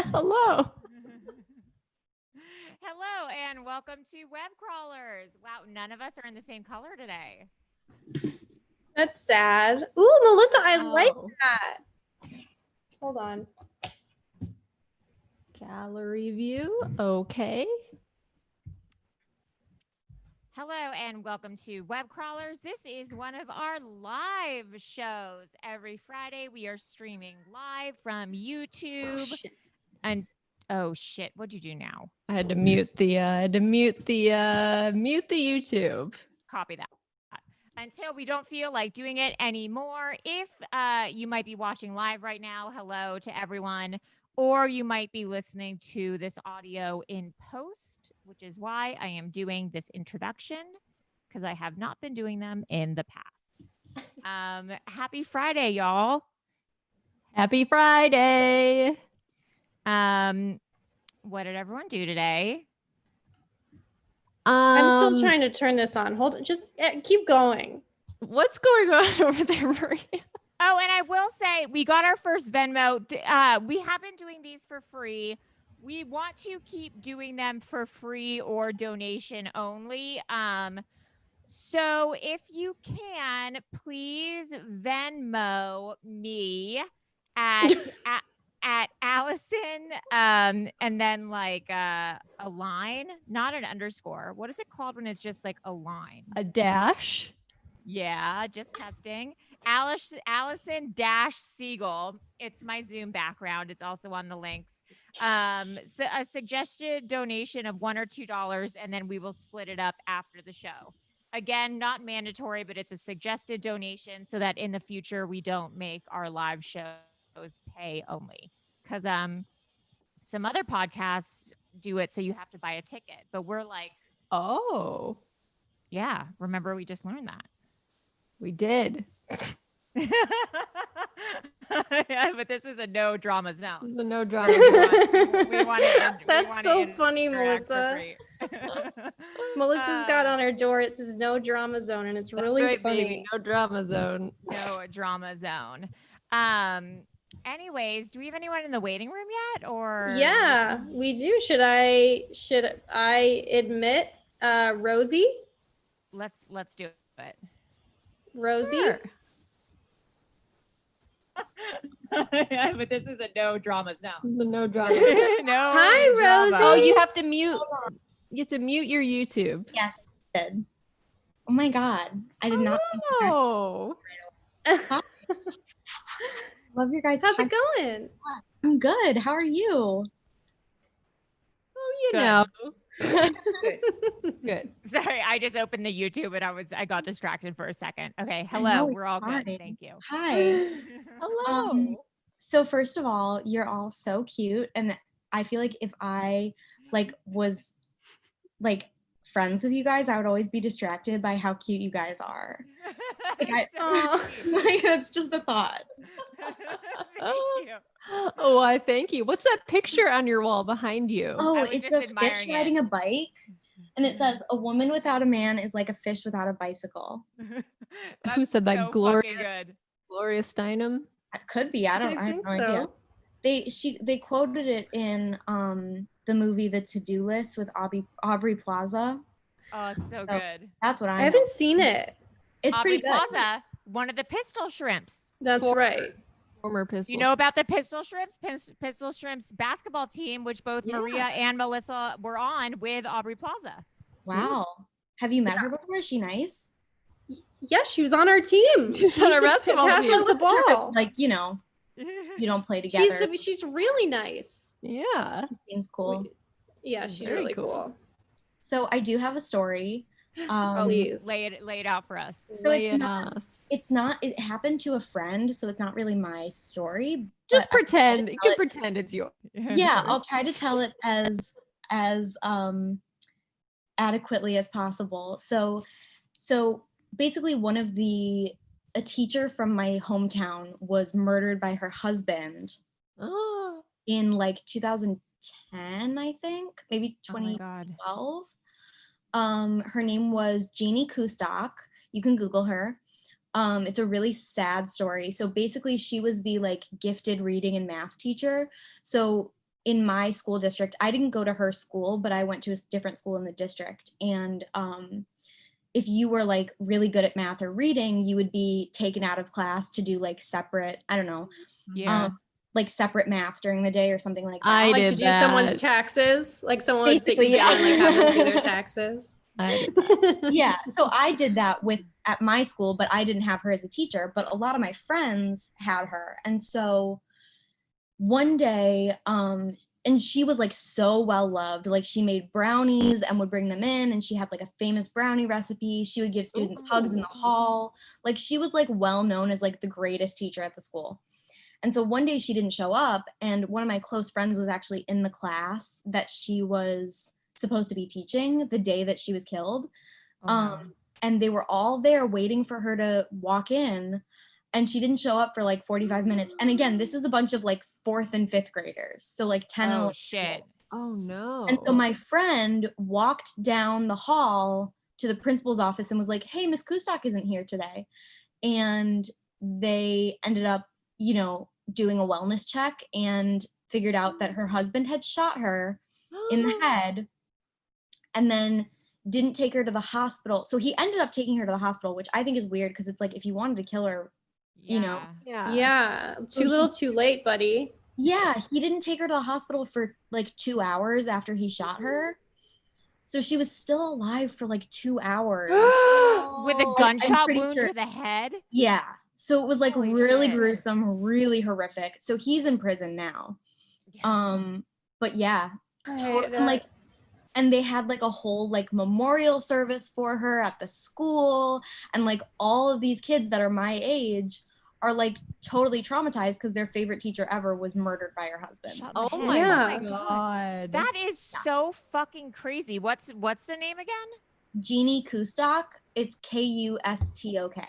Hello. Hello, and welcome to Web Crawlers. Wow, none of us are in the same color today. That's sad. Ooh, Melissa, I like Oh. that. Hold on. Gallery view. Okay. Hello, and welcome to Web Crawlers. This is one of our live shows. Every Friday, we are streaming live from YouTube. And oh shit, what'd you do now? I had to mute the YouTube. Copy that. Until we don't feel like doing it anymore. If you might be watching live right now, hello to everyone. Or you might be listening to this audio in post, which is why I am doing this introduction, because I have not been doing them in the past. Happy Friday, y'all. Happy Friday. What did everyone do today? I'm still trying to turn this on. Hold on. Just keep going. What's going on over there, Maria? Oh, and I will say we got our first Venmo. We have been doing these for free. We want to keep doing them for free or donation only. So if you can, please Venmo me at Allison, and then like a line, not an underscore. What is it called when it's just like a line? A dash. Yeah, just testing. Allison dash Siegel. It's my Zoom background. It's also on the links. So a suggested donation of $1 or $2, and then we will split it up after the show. Again, not mandatory, but it's a suggested donation so that in the future we don't make our live shows pay only. Because some other podcasts do it so you have to buy a ticket, but we're like, Oh, yeah. Remember, we just learned that. we did. Yeah, but this is a no drama zone. The no drama. We want to. That's so funny, Melissa. Melissa's got on her door. It says "No Drama Zone," and it's really right, funny. baby. No drama zone. No drama zone. Anyways, do we have anyone in the waiting room yet? Or Yeah, we do. Should I admit Rosie? let's do it. Rosie? Sure. Yeah, but this is a no drama zone. The no drama. No. Hi, drama. Rosie. Oh, you have to mute. You have to mute your YouTube. Yes, I did. Oh my God. I did not think that. Oh. Love your guys. How's it going? I'm good. How are you? Oh, you Good. know. Good. Good. Sorry, I just opened the YouTube and I got distracted for a second. Okay, hello. No, We're all fine. good. Thank you. Hi. Hello. So first of all, you're all so cute. And I feel like if I was friends with you guys, I would always be distracted by how cute you guys are. It's just a thought. Thank you. Oh, why? Thank you. What's that picture on your wall behind you? Oh, was it's just a fish admiring riding it. a bike. And it says, "A woman without a man is like a fish without a bicycle." Who said that? So Gloria? fucking good. Gloria Steinem. It could be. I have think no so. idea. They quoted it in the movie The To-Do List with Aubrey Plaza. Oh, it's so So, good. That's what I I haven't seen it. It's Aubrey pretty good. Plaza, one of the Pistol Shrimps. That's Former- right. Former pistol. You know about the Pistol Shrimps? Pistol Shrimps basketball team, which both Yeah. Maria and Melissa were on with Aubrey Plaza. Wow. Have you met her before? Is she nice? Yeah, she was on our team. She's She on used our to basketball pass team. us the ball. You don't play together. She's really nice. Yeah. She seems cool. Yeah, she's Very really cool. cool. So I do have a story. Please. Lay it out for us. So Lay it's it not- on us. it happened to a friend, so it's not really my story. Just but I- pretend. You can pretend it's yours. Yeah, I'll try to tell it as adequately as possible. So basically a teacher from my hometown was murdered by her husband Oh. in 2010, I think, maybe Oh my God. 2012. Her name was Jeannie Kustok. You can Google her. It's a really sad story. So basically she was the gifted reading and math teacher. So in my school district, I didn't go to her school, but I went to a different school in the district. And if you were like really good at math or reading, you would be taken out of class to do like separate, I don't know, like separate math during the day or something like that. I Like did to do that. someone's taxes. Like someone would sit Basically, you down and like have them yeah. do their taxes. I did that. Yeah, so I did that at my school, but I didn't have her as a teacher, but a lot of my friends had her. And so one day, and she was like so well loved. Like she made brownies and would bring them in, and she had like a famous brownie recipe. She would give students hugs in the hall. Like she was like well known as like the greatest teacher at the school. And so one day she didn't show up, and one of my close friends was actually in the class that she was supposed to be teaching the day that she was killed. And they were all there waiting for her to walk in, and she didn't show up for like 45 minutes. And again, this is a bunch of like 4th and 5th graders. So like 10 and 11 shit. people. Oh no. And so my friend walked down the hall to the principal's office and was like, hey, Miss Kustok isn't here today. And they ended up, you know, doing a wellness check and figured out that her husband had shot her in the head and then didn't take her to the hospital. So he ended up taking her to the hospital, which I think is weird because it's like if you wanted to kill her, you know. Yeah. Too little, too late, buddy. Yeah, he didn't take her to the hospital for like 2 hours after he shot her. So she was still alive for like 2 hours. With a gunshot wound sure. to the head? Yeah. So it was like Holy really shit. gruesome, really horrific. So he's in prison now. But yeah, and they had like a whole like memorial service for her at the school, and like all of these kids that are my age are like totally traumatized because their favorite teacher ever was murdered by her husband. Oh my god. That is so fucking crazy. What's the name again? Jeannie Kustok. It's Kustok.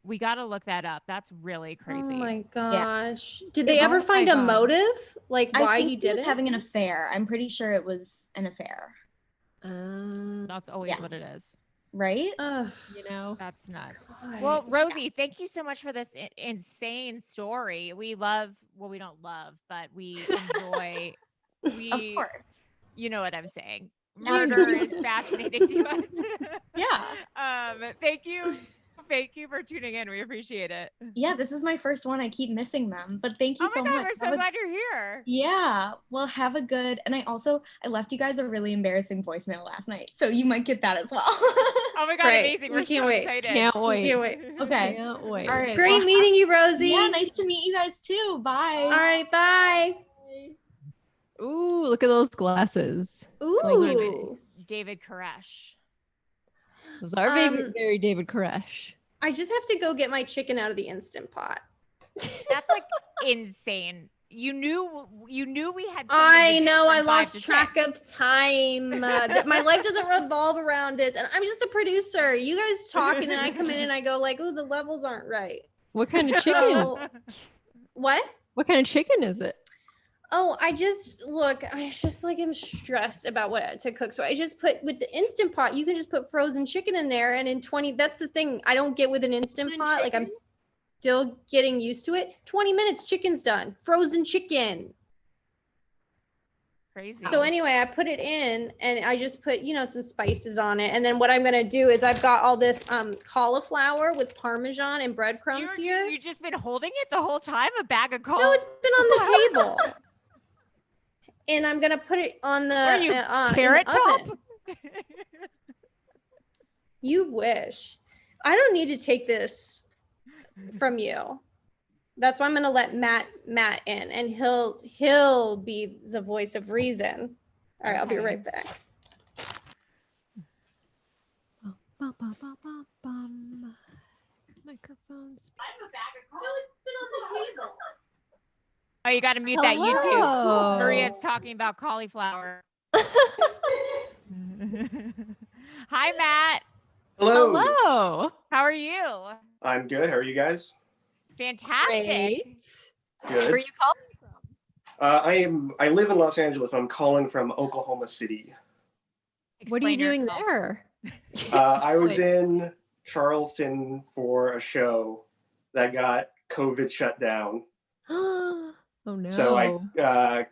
We got to look that up. That's really crazy. Oh my gosh. Did they ever find a motive? Like why he did it? Having an affair. I'm pretty sure it was an affair. That's always what it is. Right? You know, that's nuts. Well, Rosie, thank you so much for this insane story. We love, well, we don't love, but we enjoy. Of course. You know what I'm saying. Murder is fascinating to us. Yeah. Thank you for tuning in. We appreciate it. Yeah, this is my first one. I keep missing them, but thank you so much. We're so glad you're here. Yeah. Well, have a good, and I left you guys a really embarrassing voicemail last night, so you might get that as well. Oh my God, amazing. We're so excited. Can't wait. Okay. Can't wait. All right. Great meeting you, Rosie. Yeah, nice to meet you guys too. Bye. All right, bye. Ooh, look at those glasses. Ooh. David Koresh. Those are very David Koresh. I just have to go get my chicken out of the Instant Pot. That's like insane. You knew we had. I know. I lost track of time. My life doesn't revolve around this, and I'm just the producer. You guys talk, and then I come in and I go like, "Ooh, the levels aren't right." What kind of chicken? What? What kind of chicken is it? Oh, I just am stressed about what to cook. So I just put with the Instant Pot, you can just put frozen chicken in there. And in 20, that's the thing I don't get with an Instant Pot. Like I'm still getting used to it. 20 minutes, chicken's done. Frozen chicken. Crazy. So anyway, I put it in and I just put, some spices on it. And then what I'm going to do is I've got all this cauliflower with Parmesan and breadcrumbs here. You've just been holding it the whole time? A bag of cauliflower? No, it's been on the table. And I'm going to put it on the Carrot Top? You wish. I don't need to take this from you. That's why I'm going to let Matt in, and he'll be the voice of reason. All right, I'll be right back. Microphone speaks. No, it's been on the table. Oh, you got to mute that YouTube. Maria's talking about cauliflower. Hi, Matt. Hello. How are you? I'm good. How are you guys? Fantastic. Great. Good. Where are you calling from? I live in Los Angeles. I'm calling from Oklahoma City. What are you doing there? I was in Charleston for a show that got COVID shut down. Oh no. So I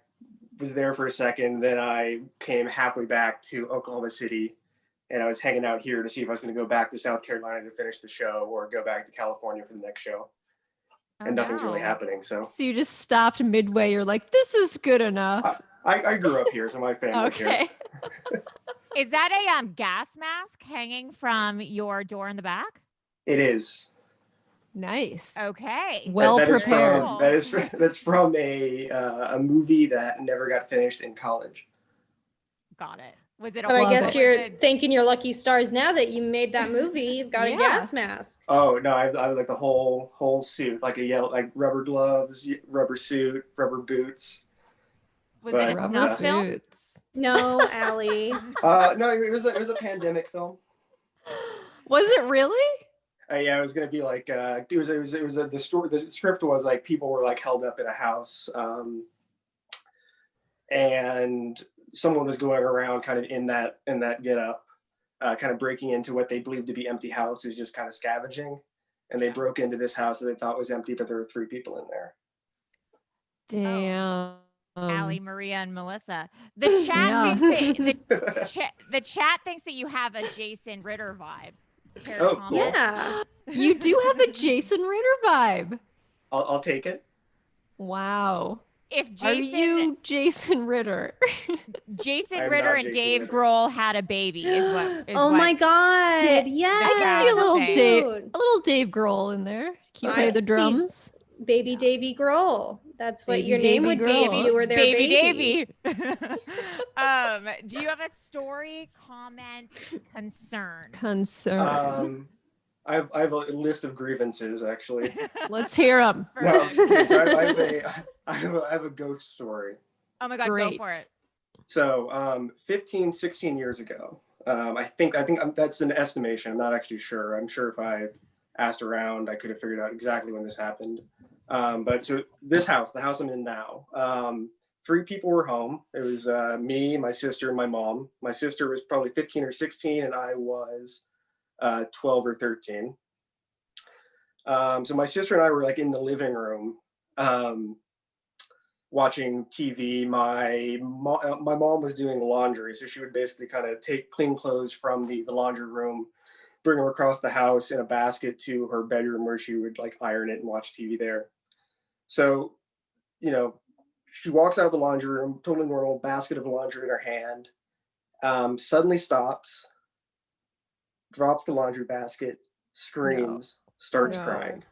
was there for a second. Then I came halfway back to Oklahoma City, and I was hanging out here to see if I was going to go back to South Carolina to finish the show or go back to California for the next show. And nothing's really happening. So you just stopped midway. You're like, this is good enough. I grew up here, so my family's here. Okay. Is that a gas mask hanging from your door in the back? It is. Nice. Okay. Well That is prepared. that's from a movie that never got finished in college. Got it. Was it a But I Love guess it. you're thanking your lucky stars now that you made that movie. You've got a Yeah. gas mask. Oh no, I have like the whole suit, like a yellow, like rubber gloves, rubber suit, rubber boots. Was But, it a Rubber snuff film? boots. No, Allie. No, it was a pandemic film. Was it really? Yeah, it was gonna be like the story. The script was like people were like held up in a house, and someone was going around kind of in that get up, kind of breaking into what they believed to be empty houses, just kind of scavenging. And they broke into this house that they thought was empty, but there were 3 people in there. Damn. Allie, Maria, and Melissa. The chat Yeah. thinks that the chat thinks that you have a Jason Ritter vibe. Care to Oh, comment? cool. Yeah. You do have a Jason Ritter vibe. I'll take it. Wow. If Are Jason you Jason Ritter? Jason I am Ritter not and Jason Dave Ritter. Grohl had a baby is Oh my what God. Yeah. I can see a little Say. Dave, a little Dave Grohl in there. Can you I play the can see drums? Baby Davy Grohl. That's what Baby your name Davy would be if Grohl. you were their baby baby. Davy. Do you have a story, comment, concern? I have a list of grievances actually. Let's hear them. No, I'm just kidding. So I Perfect. have a ghost story. Oh my God, Great. go for it. So 15, 16 years ago, I think that's an estimation. I'm not actually sure. I'm sure if I asked around, I could have figured out exactly when this happened. But so this house, the house I'm in now, 3 people were home. It was me, my sister, and my mom. My sister was probably 15 or 16, and I was 12 or 13. So my sister and I were like in the living room watching TV. My mom was doing laundry, so she would basically kind of take clean clothes from the laundry room, bring them across the house in a basket to her bedroom where she would like iron it and watch TV there. So, she walks out of the laundry room, totally normal, basket of laundry in her hand, suddenly stops, drops the laundry basket, screams, starts No. crying.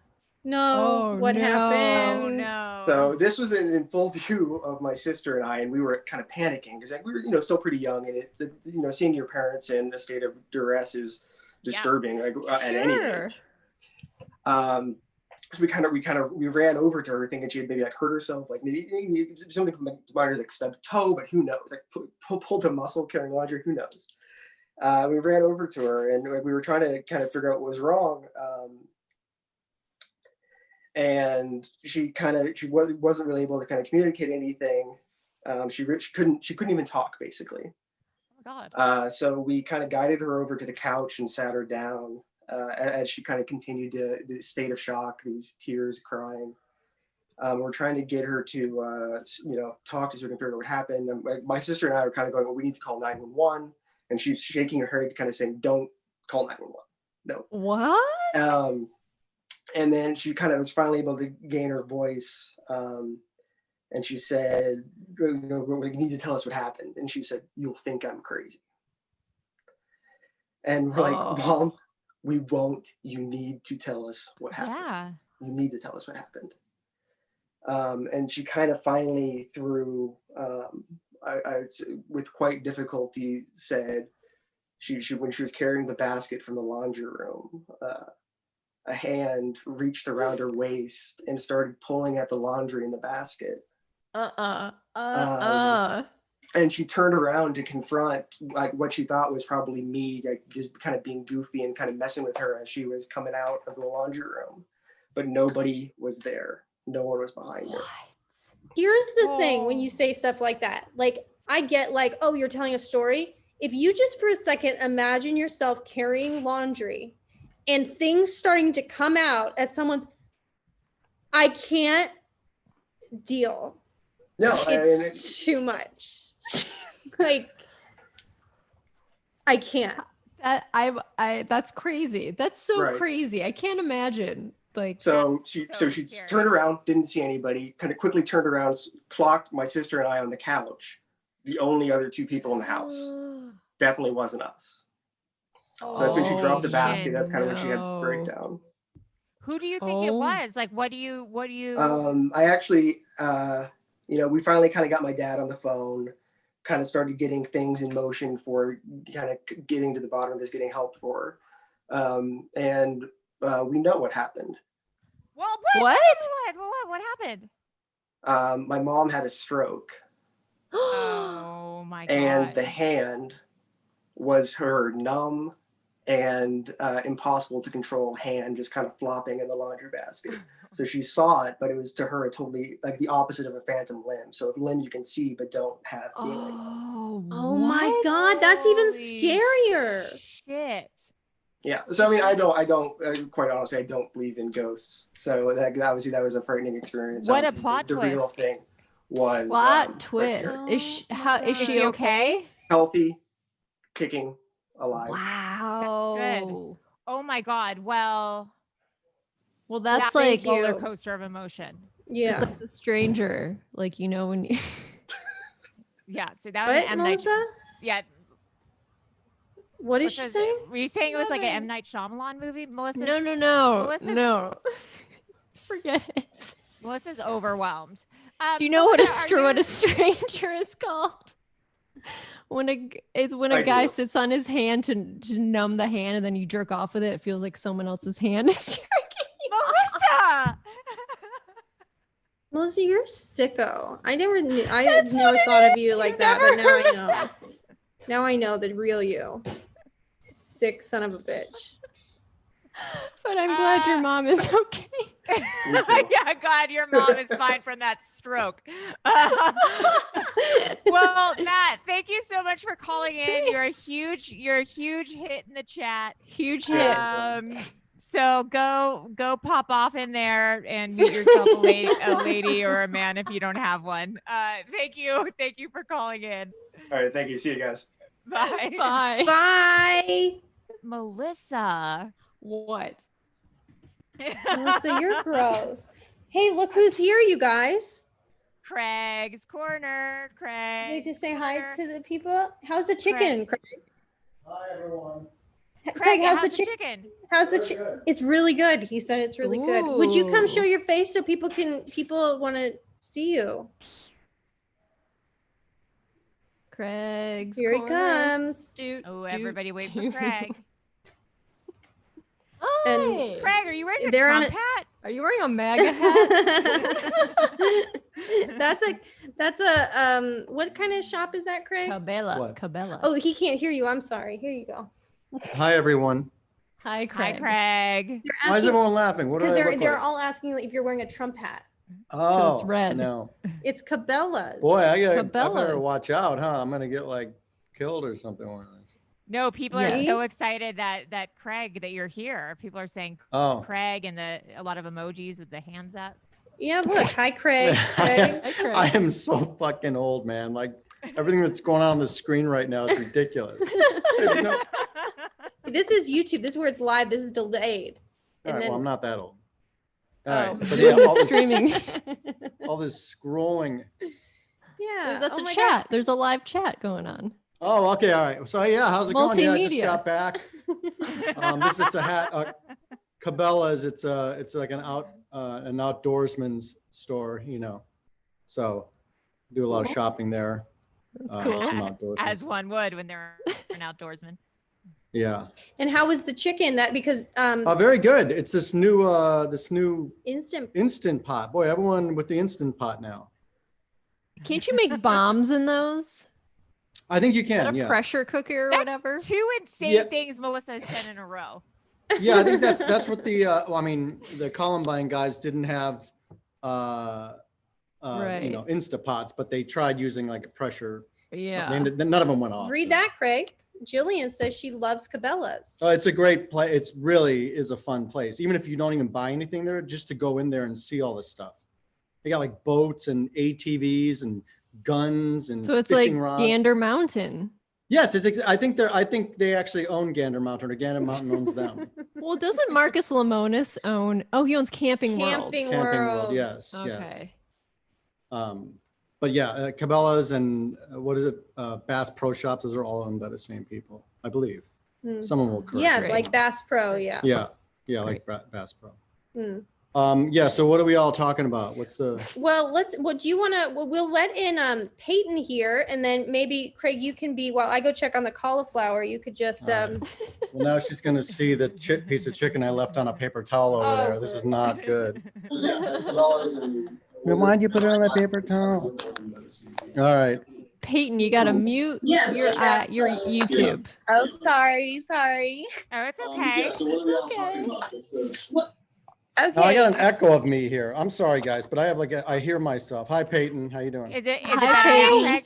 No. Oh, What no. Oh happened? no. So this was in full view of my sister and I, and we were kind of panicking because we were, still pretty young, and it's, seeing your parents in a state of duress is disturbing, at any Sure. age. So we ran over to her thinking she had maybe like hurt herself, like maybe something from like stubbed toe, but who knows? Like pulled a muscle carrying laundry, who knows? We ran over to her and we were trying to kind of figure out what was wrong. And she wasn't really able to kind of communicate anything. She couldn't even talk basically. Oh my God. So we kind of guided her over to the couch and sat her down as she kind of continued the state of shock, these tears, crying. We're trying to get her to talk to us so we can figure out what happened. And my sister and I were kind of going, well, we need to call 911, and she's shaking her head, kind of saying, "Don't call 911. No." What? And then she kind of was finally able to gain her voice, and she said, "We need to tell us what happened." And she said, "You'll think I'm crazy." And we're like, "Mom, we won't. You need to tell us what happened. Yeah. You need to tell us what happened." And she kind of finally, through, with quite difficulty, said, she when she was carrying the basket from the laundry room, a hand reached around her waist and started pulling at the laundry in the basket. And she turned around to confront like what she thought was probably me, like just kind of being goofy and kind of messing with her as she was coming out of the laundry room. But nobody was there. No one was behind her. Here's the thing when you say stuff like that. Like, I get like, oh, you're telling a story. If you just for a second imagine yourself carrying laundry and things starting to come out as someone's, I can't deal. No, I mean, It's too much. Like, I can't. That's crazy. That's so Right. crazy. I can't imagine. Like, so That's she so she scary. turned around, didn't see anybody, kind of quickly turned around, clocked my sister and I on the couch, the only other two people in the house. Definitely wasn't us. So that's when she dropped the Oh, basket. shit. That's kind of when she had the No. breakdown. Who do you think it Oh. was? Like, what do you? I actually, we finally kind of got my dad on the phone, kind of started getting things in motion for kind of getting to the bottom of this, getting help for her. And we know what happened. Well, What? What happened? My mom had a stroke, Oh my god! and the hand was her numb and impossible to control hand, just kind of flopping in the laundry basket. So she saw it, but it was to her a totally like the opposite of a phantom limb. So a limb you can see but don't have feeling. Oh my what? God, that's even Holy scarier. Shit. Yeah. So I mean, I don't quite honestly, I don't believe in ghosts. So that obviously that was a frightening experience. What a Obviously, plot the real twist. thing was Plot quite twist. scary. Is Is she she okay? Healthy, kicking, alive. Wow. Oh my god. Well, Well, that's a like you. roller coaster of emotion. it's Yeah. like the stranger. Like, you know, when you Yeah. So that was an What, M Night. Melissa? Yeah. What is she Melissa's- saying? Were you saying it was like an Nothing. M Night Shyamalan movie? Melissa's no. Forget it. Melissa's overwhelmed. Do you know what Melissa, what a stranger is called? When a I guy do. sits on his hand to numb the hand, and then you jerk off with it. It feels like someone else's hand is jerking. Melissa. Melissa, you're a sicko. I never knew. I That's never what it thought of is. you You've like that, never but now I heard know. that. Now I know the real you. Sick son of a bitch. But I'm glad your mom is okay. Yeah, God, your mom is fine from that stroke. Well, Matt, thank you so much for calling in. You're a huge hit in the chat. Huge hit. So go pop off in there and meet yourself a lady or a man if you don't have one. Thank you for calling in. All right, thank you. See you guys. Bye. Bye. Bye. Melissa. What? Melissa, you're gross. Hey, look who's here, you guys. Craig's Corner. Craig. You need to say hi to the people. How's the chicken, Craig? Hi, everyone. Craig, how's the chicken? chicken? How's the chicken? Good. It's really good. He said it's really good. Would you come show Ooh. your face so people want to see you? Craig's Here he Corner. comes. Oh, everybody wait for Craig. Hi. Craig, are you wearing a They're on Trump hat? Are you wearing a MAGA hat? that's a what kind of shop is that, Craig? Cabela. What? Cabela. Oh, he can't hear you. I'm sorry. Here you go. Hi, everyone. Hi, Craig. Hi, Craig. They're Why is asking everyone laughing? What do because I look they're like? all asking if you're wearing a Trump hat. Oh, it's red. No. It's Cabela's. Boy, I better Cabela's. watch out, huh? I'm gonna get like killed or something one of these. No, people are so Yes. excited that Craig, that you're here. People are saying Oh. Craig and a lot of emojis with the hands up. Yeah, look. Hi, Craig. Craig. Hi, Craig. I am so fucking old, man. Like everything that's going on the screen right now is ridiculous. There's no- This is YouTube. This is where it's live. This is delayed. All right, And well, I'm then not that old. All Oh. right, but yeah, Streaming. all this scrolling. yeah, That's oh a my chat. There's a live chat going on. Oh, okay, all right. So yeah, how's it going? Yeah, I just Multimedia. got back. This is a hat. Cabela's. It's like an outdoorsman's store, you know. So do a lot of shopping there. That's cool. Some outdoorsmen. As one would when they're an outdoorsman. Yeah. And how was the chicken? That because Very good. It's this new instant. Instant Pot. Boy, everyone with the Instant Pot now. Can't you make bombs in those? I think you Is that can. a Yeah. pressure cooker or That's whatever? two insane Yeah. things Melissa has said in a row. Yeah, I think that's what the well, I mean, the Columbine guys didn't have Right. Instapots, but they tried using like a pressure. Yeah. And none of them went off. Read so. that, Craig. Jillian says she loves Cabela's. Oh, it's a great place. It's really is a fun place. Even if you don't even buy anything there, just to go in there and see all this stuff. They got like boats and ATVs and guns and So it's like fishing rods. Gander Mountain. Yes, I think they actually own Gander Mountain, or Gander Mountain owns them. Well, doesn't Marcus Lemonis own? Oh, he owns Camping World. Camping Camping World, World. yes, yes. Okay. But yeah, Cabela's and what is it? Bass Pro Shops. Those are all owned by the same people, I believe. Hmm. Someone will correct Yeah, me. like Bass Pro. Yeah. Yeah, like Bass Pro. Hmm. Yeah. So what are we all talking about? What's the? Well, do you want to, we'll let in Payton here, and then maybe Craig, you can be, while I go check on the cauliflower, you could just, All right. Well, now she's going to see the piece of chicken I left on a paper towel over there. This is not good. Why'd you put it on that paper towel? All right. Peyton, you gotta mute your YouTube. Oh, sorry. Oh, it's okay. Okay. Now I got an echo of me here. I'm sorry, guys, but I have I hear myself. Hi, Peyton. How you doing? Is it Hi, better now, Peyton. Craig?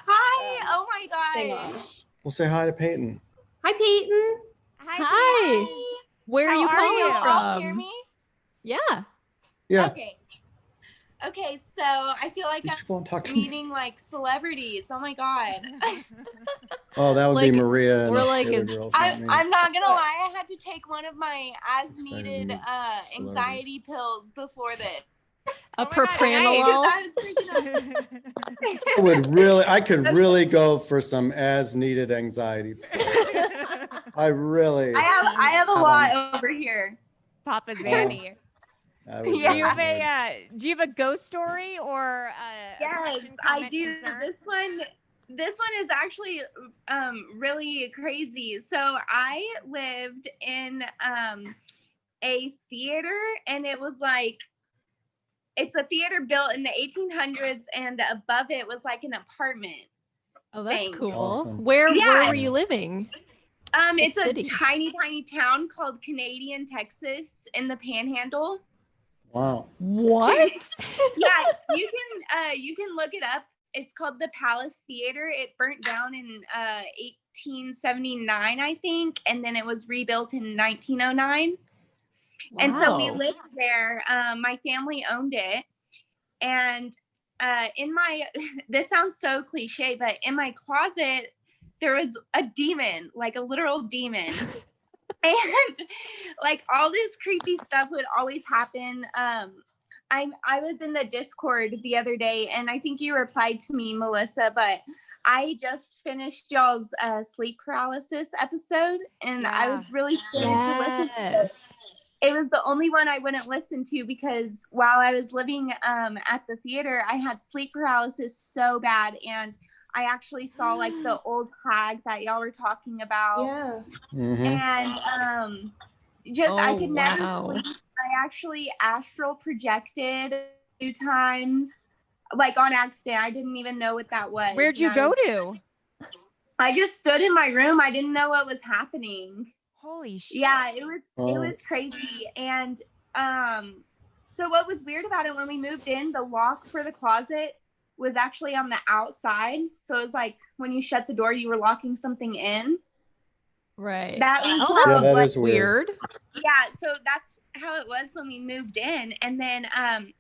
Hi. Oh my Hang gosh. on. We'll say hi to Peyton. Hi, Peyton. Hi. Where are How you are calling you? Y'all hear from? me? Yeah. Yeah. Okay, so I feel like These I'm people don't talk to me. meeting like celebrities. Oh my god. Oh, that would be Like, Maria. And we're the like other a- girls, not me. I'm not gonna lie, I had to take one of my as Excited to needed meet anxiety pills before this. A Oh my God, propranolol. I was freaking out. I could really go for some as needed anxiety. I really. I have a lot over here. Papa Zanny. I would Yeah. Do you have really- do you have a ghost story or a Yes, question, I comment, do. concern? This one is actually really crazy. So I lived in a theater, and it was like, it's a theater built in the 1800s, and above it was like an apartment. Oh, that's Thing. cool. Awesome. Where Yeah. were you living? It's city? a tiny town called Canadian, Texas, in the Panhandle. Wow. What? Yeah, you can look it up. It's called the Palace Theater. It burnt down in 1879, I think, and then it was rebuilt in 1909. And so we Wow. lived there. My family owned it, and in my this sounds so cliche, but in my closet there was a demon, like a literal demon. And like all this creepy stuff would always happen. I was in the Discord the other day, and I think you replied to me, Melissa, but I just finished y'all's sleep paralysis episode, and I was really scared to listen to it. Yes. It was the only one I wouldn't listen to because while I was living at the theater, I had sleep paralysis so bad, and I actually saw like the old hag that y'all were talking about. Yeah. Mhm. And I could never wow. sleep. I actually astral projected a few times, like on accident. I didn't even know what that was. Where'd you And go to? I just stood in my room. I didn't know what was happening. Holy shit. Yeah, it Oh. was crazy. And so what was weird about it, when we moved in, the lock for the closet was actually on the outside. So it was like when you shut the door, you were locking something in. Right. That was Oh, that's Yeah, that like, is weird. yeah, so that's how it was when we moved in. And then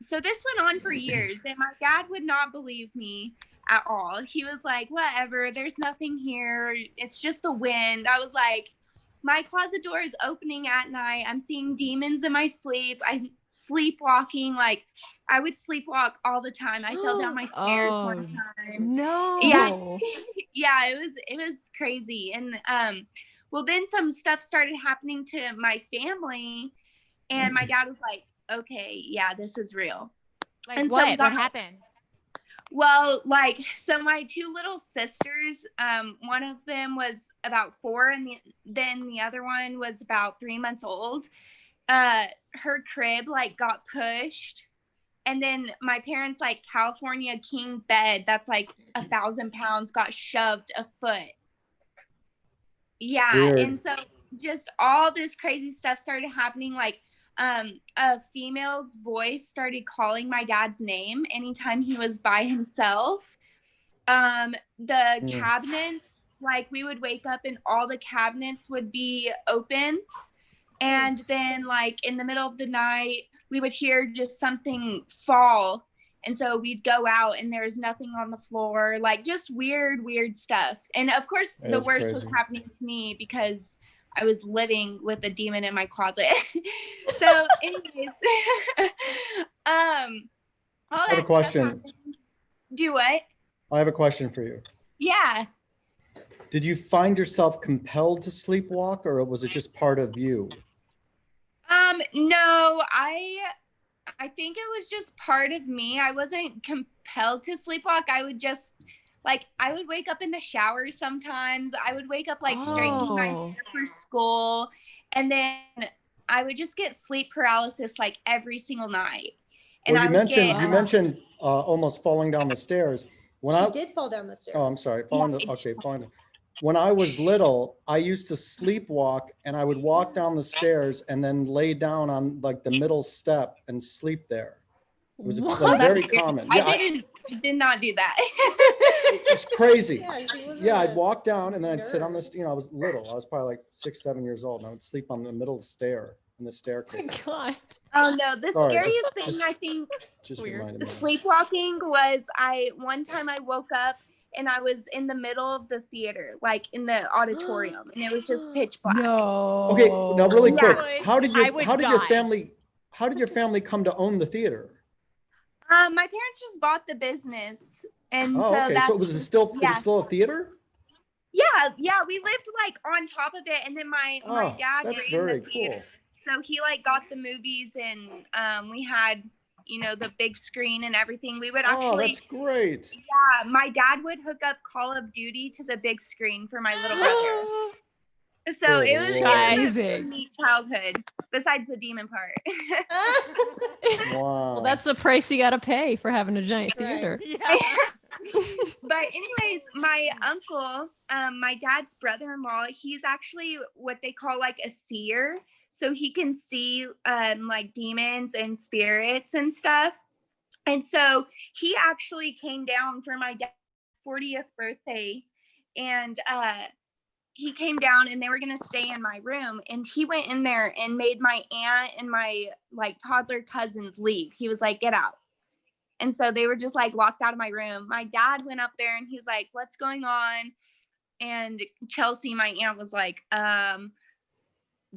so this went on for years, and my dad would not believe me at all. He was like, whatever, there's nothing here, it's just the wind. I was like, my closet door is opening at night, I'm seeing demons in my sleep, I'm sleepwalking. Like I would sleepwalk all the time. I fell down my stairs Oh, one time. No. Yeah. Yeah, it was crazy. And well, then some stuff started happening to my family, and my dad was like, okay, yeah, this is real. Like And so what? we What got- happened? Well, like, so my two little sisters, one of them was about 4, and then the other one was about 3 months old. Her crib like got pushed, and then my parents' like California king bed that's like 1,000 pounds got shoved a foot. Yeah. Weird. And so just all this crazy stuff started happening. Like a female's voice started calling my dad's name anytime he was by himself. The cabinets, like we would wake up and all the cabinets would be open. And then like in the middle of the night, we would hear just something fall. And so we'd go out and there's nothing on the floor, like just weird stuff. And of course, That the is worst was crazy. happening to me because I was living with a demon in my closet. So anyways, all I have that a stuff question. happened. Do what? I have a question for you. Yeah. Did you find yourself compelled to sleepwalk, or was it just part of you? No, I think it was just part of me. I wasn't compelled to sleepwalk. I would just I would wake up in the shower sometimes. I would wake up straightening my hair for school, and then I would just get sleep paralysis like every single night. And Well, I would get you mentioned almost falling down the stairs. She did fall down the stairs. Oh, I'm sorry. Yeah, Falling. When I was little, I used to sleepwalk, and I would walk down the stairs and then lay down on like the middle step and sleep there. It was like very common. Yeah, I did not do that. it's crazy. Yeah, she was Yeah, a I'd walk down and then I'd sit on nerd. this, I was little. I was probably like 6, 7 years old, and I would sleep on the middle of the stair in the staircase. God. Oh no, the Sorry, scariest just- thing I think Just Weird. reminded me. sleepwalking was one time I woke up and I was in the middle of the theater, like in the auditorium, and it was just pitch black. No. Okay, now really quick, Yeah. how did I would your die. family come to own the theater? My parents just bought the business, and Oh, so okay. that's So was it still a theater? yeah. We lived on top of it, and then my Oh, dad that's ran very the theater, cool. so he got the movies, and we had the big screen and everything. We would Oh, actually that's great. my dad would hook up Call of Duty to the big screen for my little brother. So it was Amazing. a neat childhood, besides the demon part. Wow. Well, that's the price you got to pay for having a giant Right. theater. Yeah. But anyways, my uncle, my dad's brother-in-law, he's actually what they call a seer. So he can see demons and spirits and stuff. And so he actually came down for my dad's 40th birthday, and he came down and they were going to stay in my room, and he went in there and made my aunt and my toddler cousins leave. He was like, get out. And so they were just locked out of my room. My dad went up there and he was like, what's going on? And Chelsea, my aunt, was like,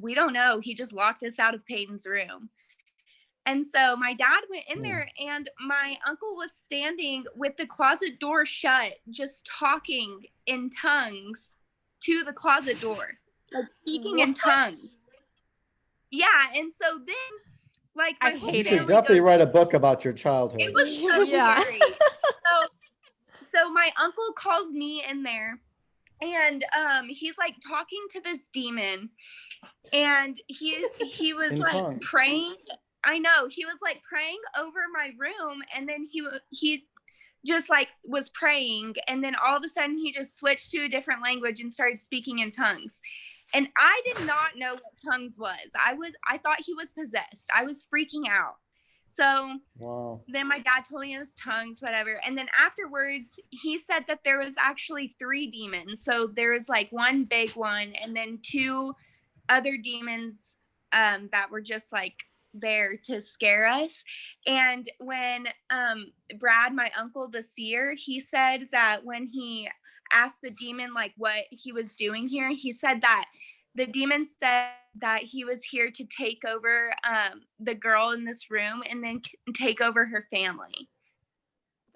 we don't know. He just locked us out of Payton's room. And so my dad went in there, and my uncle was standing with the closet door shut, just talking in tongues to the closet door, speaking in tongues. Yeah. And so then my I whole hate You it. should family definitely goes, write a book about your childhood. it was so Yeah. scary. So my uncle calls me in there, and he's talking to this demon, and he was In tongues. praying. I know, he was praying over my room, and then he just was praying, and then all of a sudden he just switched to a different language and started speaking in tongues. And I did not know what tongues was. I thought he was possessed. I was freaking out. So Wow. then my dad told me it was tongues, whatever. And then afterwards, he said that there was actually 3 demons. So there was one big one, and then 2 other demons that were just there to scare us. And when Brad, my uncle, the seer, he said that when he asked the demon what he was doing here, he said that the demon said that he was here to take over the girl in this room and then take over her family.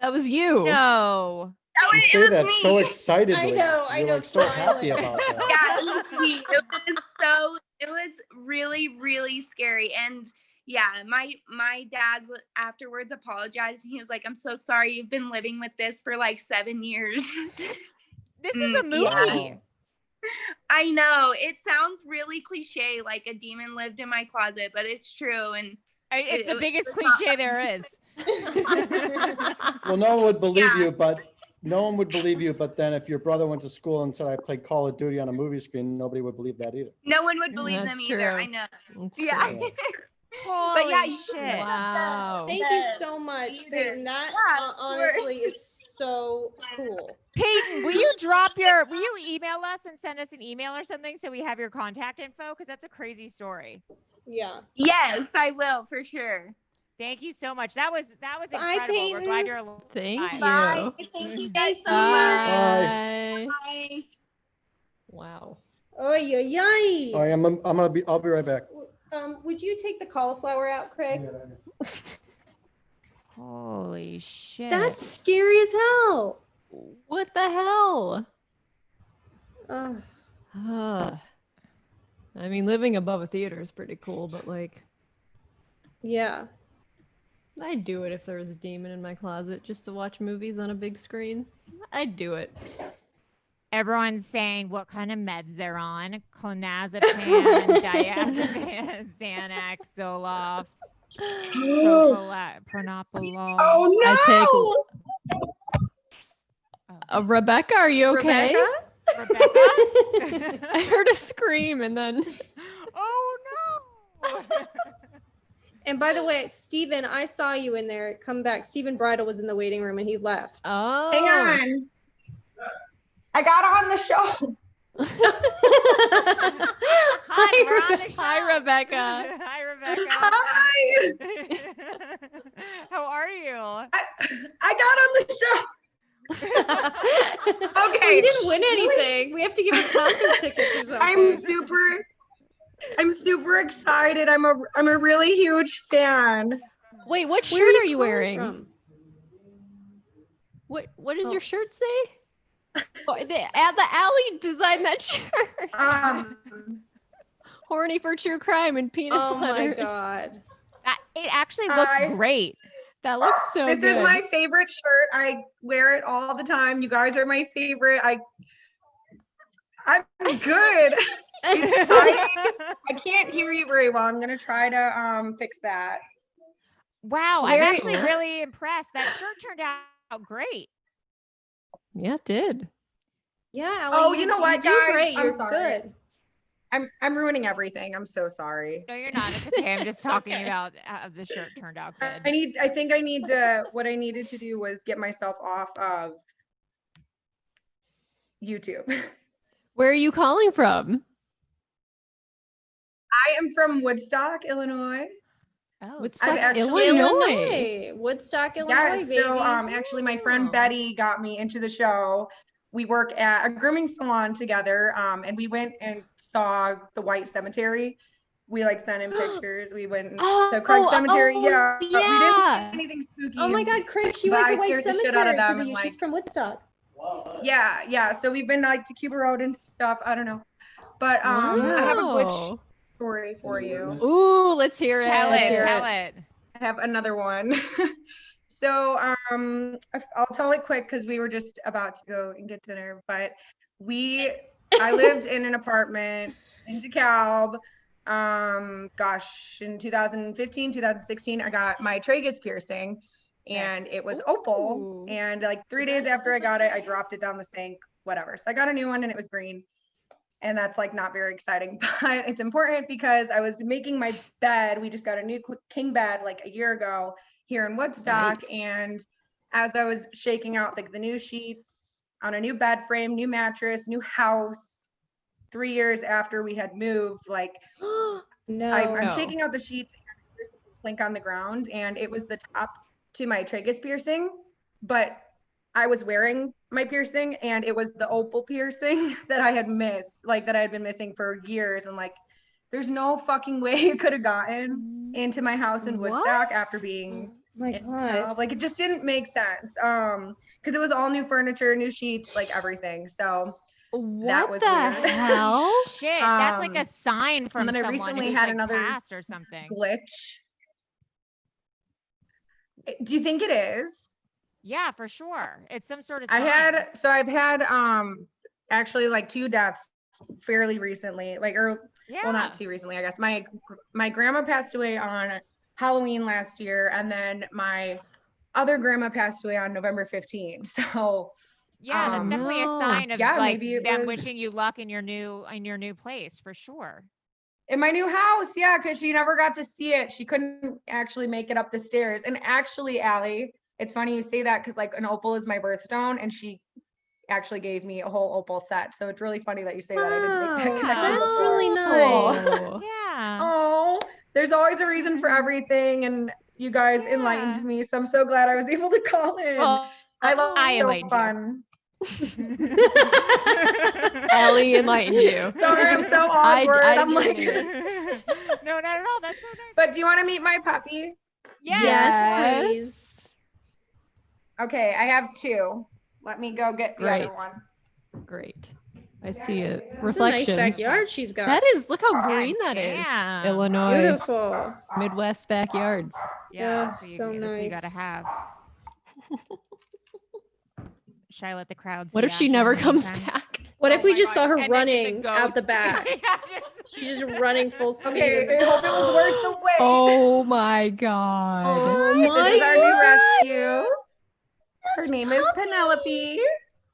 That was you. No. You it say was that me. so excitedly. I You're know, so happy smiling. about that. Yeah, it was me. It was really, really scary. And yeah, my dad afterwards apologized, and he was like, I'm so sorry, you've been living with this for 7 years. This is a movie. Wow. I know, it sounds really cliche, like a demon lived in my closet, but it's true. And It's the it biggest was not cliche there is. Well, no one would believe Yeah. you, but then if your brother went to school and said I played Call of Duty on a movie screen, nobody would believe that either. no one would believe That's them either. true. I know. That's Yeah. true. Holy yeah, you shit. Wow. Thank you so much, Either. Payton. That Yeah, of honestly is so cool. Payton, will you email us and send us an email or something so we have your contact info? Because that's a crazy story. Yeah. Yes, I will for sure. Thank you so much. That was Bye, incredible. We're glad Payton. you're alive. Thank Bye. you. Thank you guys so much. Bye. Bye. Wow. Oh, yeah. All right, I'll be right back. Would you take the cauliflower out, Craig? Holy shit. That's scary as hell. What the hell? Ugh. I mean, living above a theater is pretty cool, but like, Yeah. I'd do it if there was a demon in my closet just to watch movies on a big screen. I'd do it. Everyone's saying what kind of meds they're on. Clonazepam, diazepam, Xanax, Zoloft, Pronolol. Oh no! I take Rebecca, are you okay? Rebecca? I heard a scream and then Oh no! And by the way, Steven, I saw you in there. Come back. Steven Bridle was in the waiting room and he left. oh, Hang on. I got on the show. Hi, we're on the show. Hi, Rebecca. Hi, Rebecca. Hi. How are you? I got on the show. Okay. We didn't win anything. We have to give you concert tickets or something. I'm super excited. I'm a really huge fan. Wait, what Where shirt are you calling wearing? from? What does your shirt say? Oh, the alley designed that shirt. Horny for true crime and penis Oh my letters. god. It actually looks great. That looks so This good. is my favorite shirt. I wear it all the time. You guys are my favorite. I'm good. I can't hear you very well. I'm gonna try to fix that. Wow, I'm Very- actually really impressed. That shirt turned out great. Yeah, it did. Yeah, Allie, Oh, you know what, do guys? great. I'm You're sorry. good. I'm ruining everything. I'm so sorry. No, you're not. It's okay. I'm just talking okay. about how the shirt turned out good. I think I need to, what I needed to do was get myself off of YouTube. Where are you calling from? I am from Woodstock, Illinois. Oh, Woodstock, actually- Illinois. Woodstock, Illinois, Yes, baby. so actually my friend Oh. Betty got me into the show. We work at a grooming salon together, and we went and saw the White Cemetery. We like sent him pictures. We went to Craig Cemetery. Yeah, we didn't yeah. see anything spooky. Oh my god, Craig, she But went to I White scared the shit out Cemetery of them because of and, you. like- She's from Woodstock. Yeah. So we've been like to Cuba Road and stuff. I don't know, but I have a glitch Wow. story for you. Ooh, let's hear it. Tell Let's it. hear Tell it. I have another one. So I'll tell it quick because we were just about to go and get dinner. But I lived in an apartment in DeKalb. In 2015, 2016, I got my tragus piercing, and it was opal. Ooh. And like 3 days after I got it, I dropped it down the sink. Whatever. So I got a new one, and it was green. And that's like not very exciting, but it's important because I was making my bed. We just got a new king bed like a year ago here in Woodstock. Nice. And as I was shaking out like the new sheets on a new bed frame, new mattress, new house, 3 years after we had moved, like No. I'm shaking out the sheets and there's a clink on the ground, and it was the top to my tragus piercing, but I was wearing my piercing and it was the opal piercing that I had missed, like that I had been missing for years. And like, there's no fucking way it could have gotten into my house in Woodstock What? after being my in god. town. Like, it just didn't make sense. Because it was all new furniture, new sheets, like everything. So What was the weird. hell? Shit, that's like a Um, sign from then I someone recently who's had like another passed or something. glitch. Do you think it is? Yeah, for sure. It's some sort of I've sign. had actually like 2 deaths fairly recently, well, not too recently, I guess. My grandma passed away on Halloween last year, and then my other grandma passed away on November 15th. So Yeah, that's definitely a sign of yeah, like maybe it them was- wishing you luck in your new place for sure. in my new house, yeah, because she never got to see it. She couldn't actually make it up the stairs. And actually, Allie, it's funny you say that because like an opal is my birthstone, and she actually gave me a whole opal set. So it's really funny that you say that. I didn't make that Wow, connection that's before. really Oh. nice. Yeah. Oh, there's always a reason for everything, and you guys enlightened me. So I'm so glad I was able to call in. Well, I love I it. So enlightened you. fun. Allie enlightened you. Sorry, I'm so awkward. I'm didn't like, hear No, not at all. That's so nice. but do you want to meet my puppy? Yes, please. Okay, I have 2. Let me go get the other Great. one. Great. I see it. It's a nice Reflection. backyard she's got. That is, look how green that is. damn. Illinois, Beautiful. Midwest backyards. Yeah, that's what so that's what you nice. gotta have. Should I let the crowd see What if she Ashley never one comes time? back? What if Oh we my just God. saw her And then there's a running out the ghost. back? Yeah, She's just running full speed. Okay, I hope it was worth the wait. Oh my God. Oh This my is our new God. rescue. Her name is Penelope.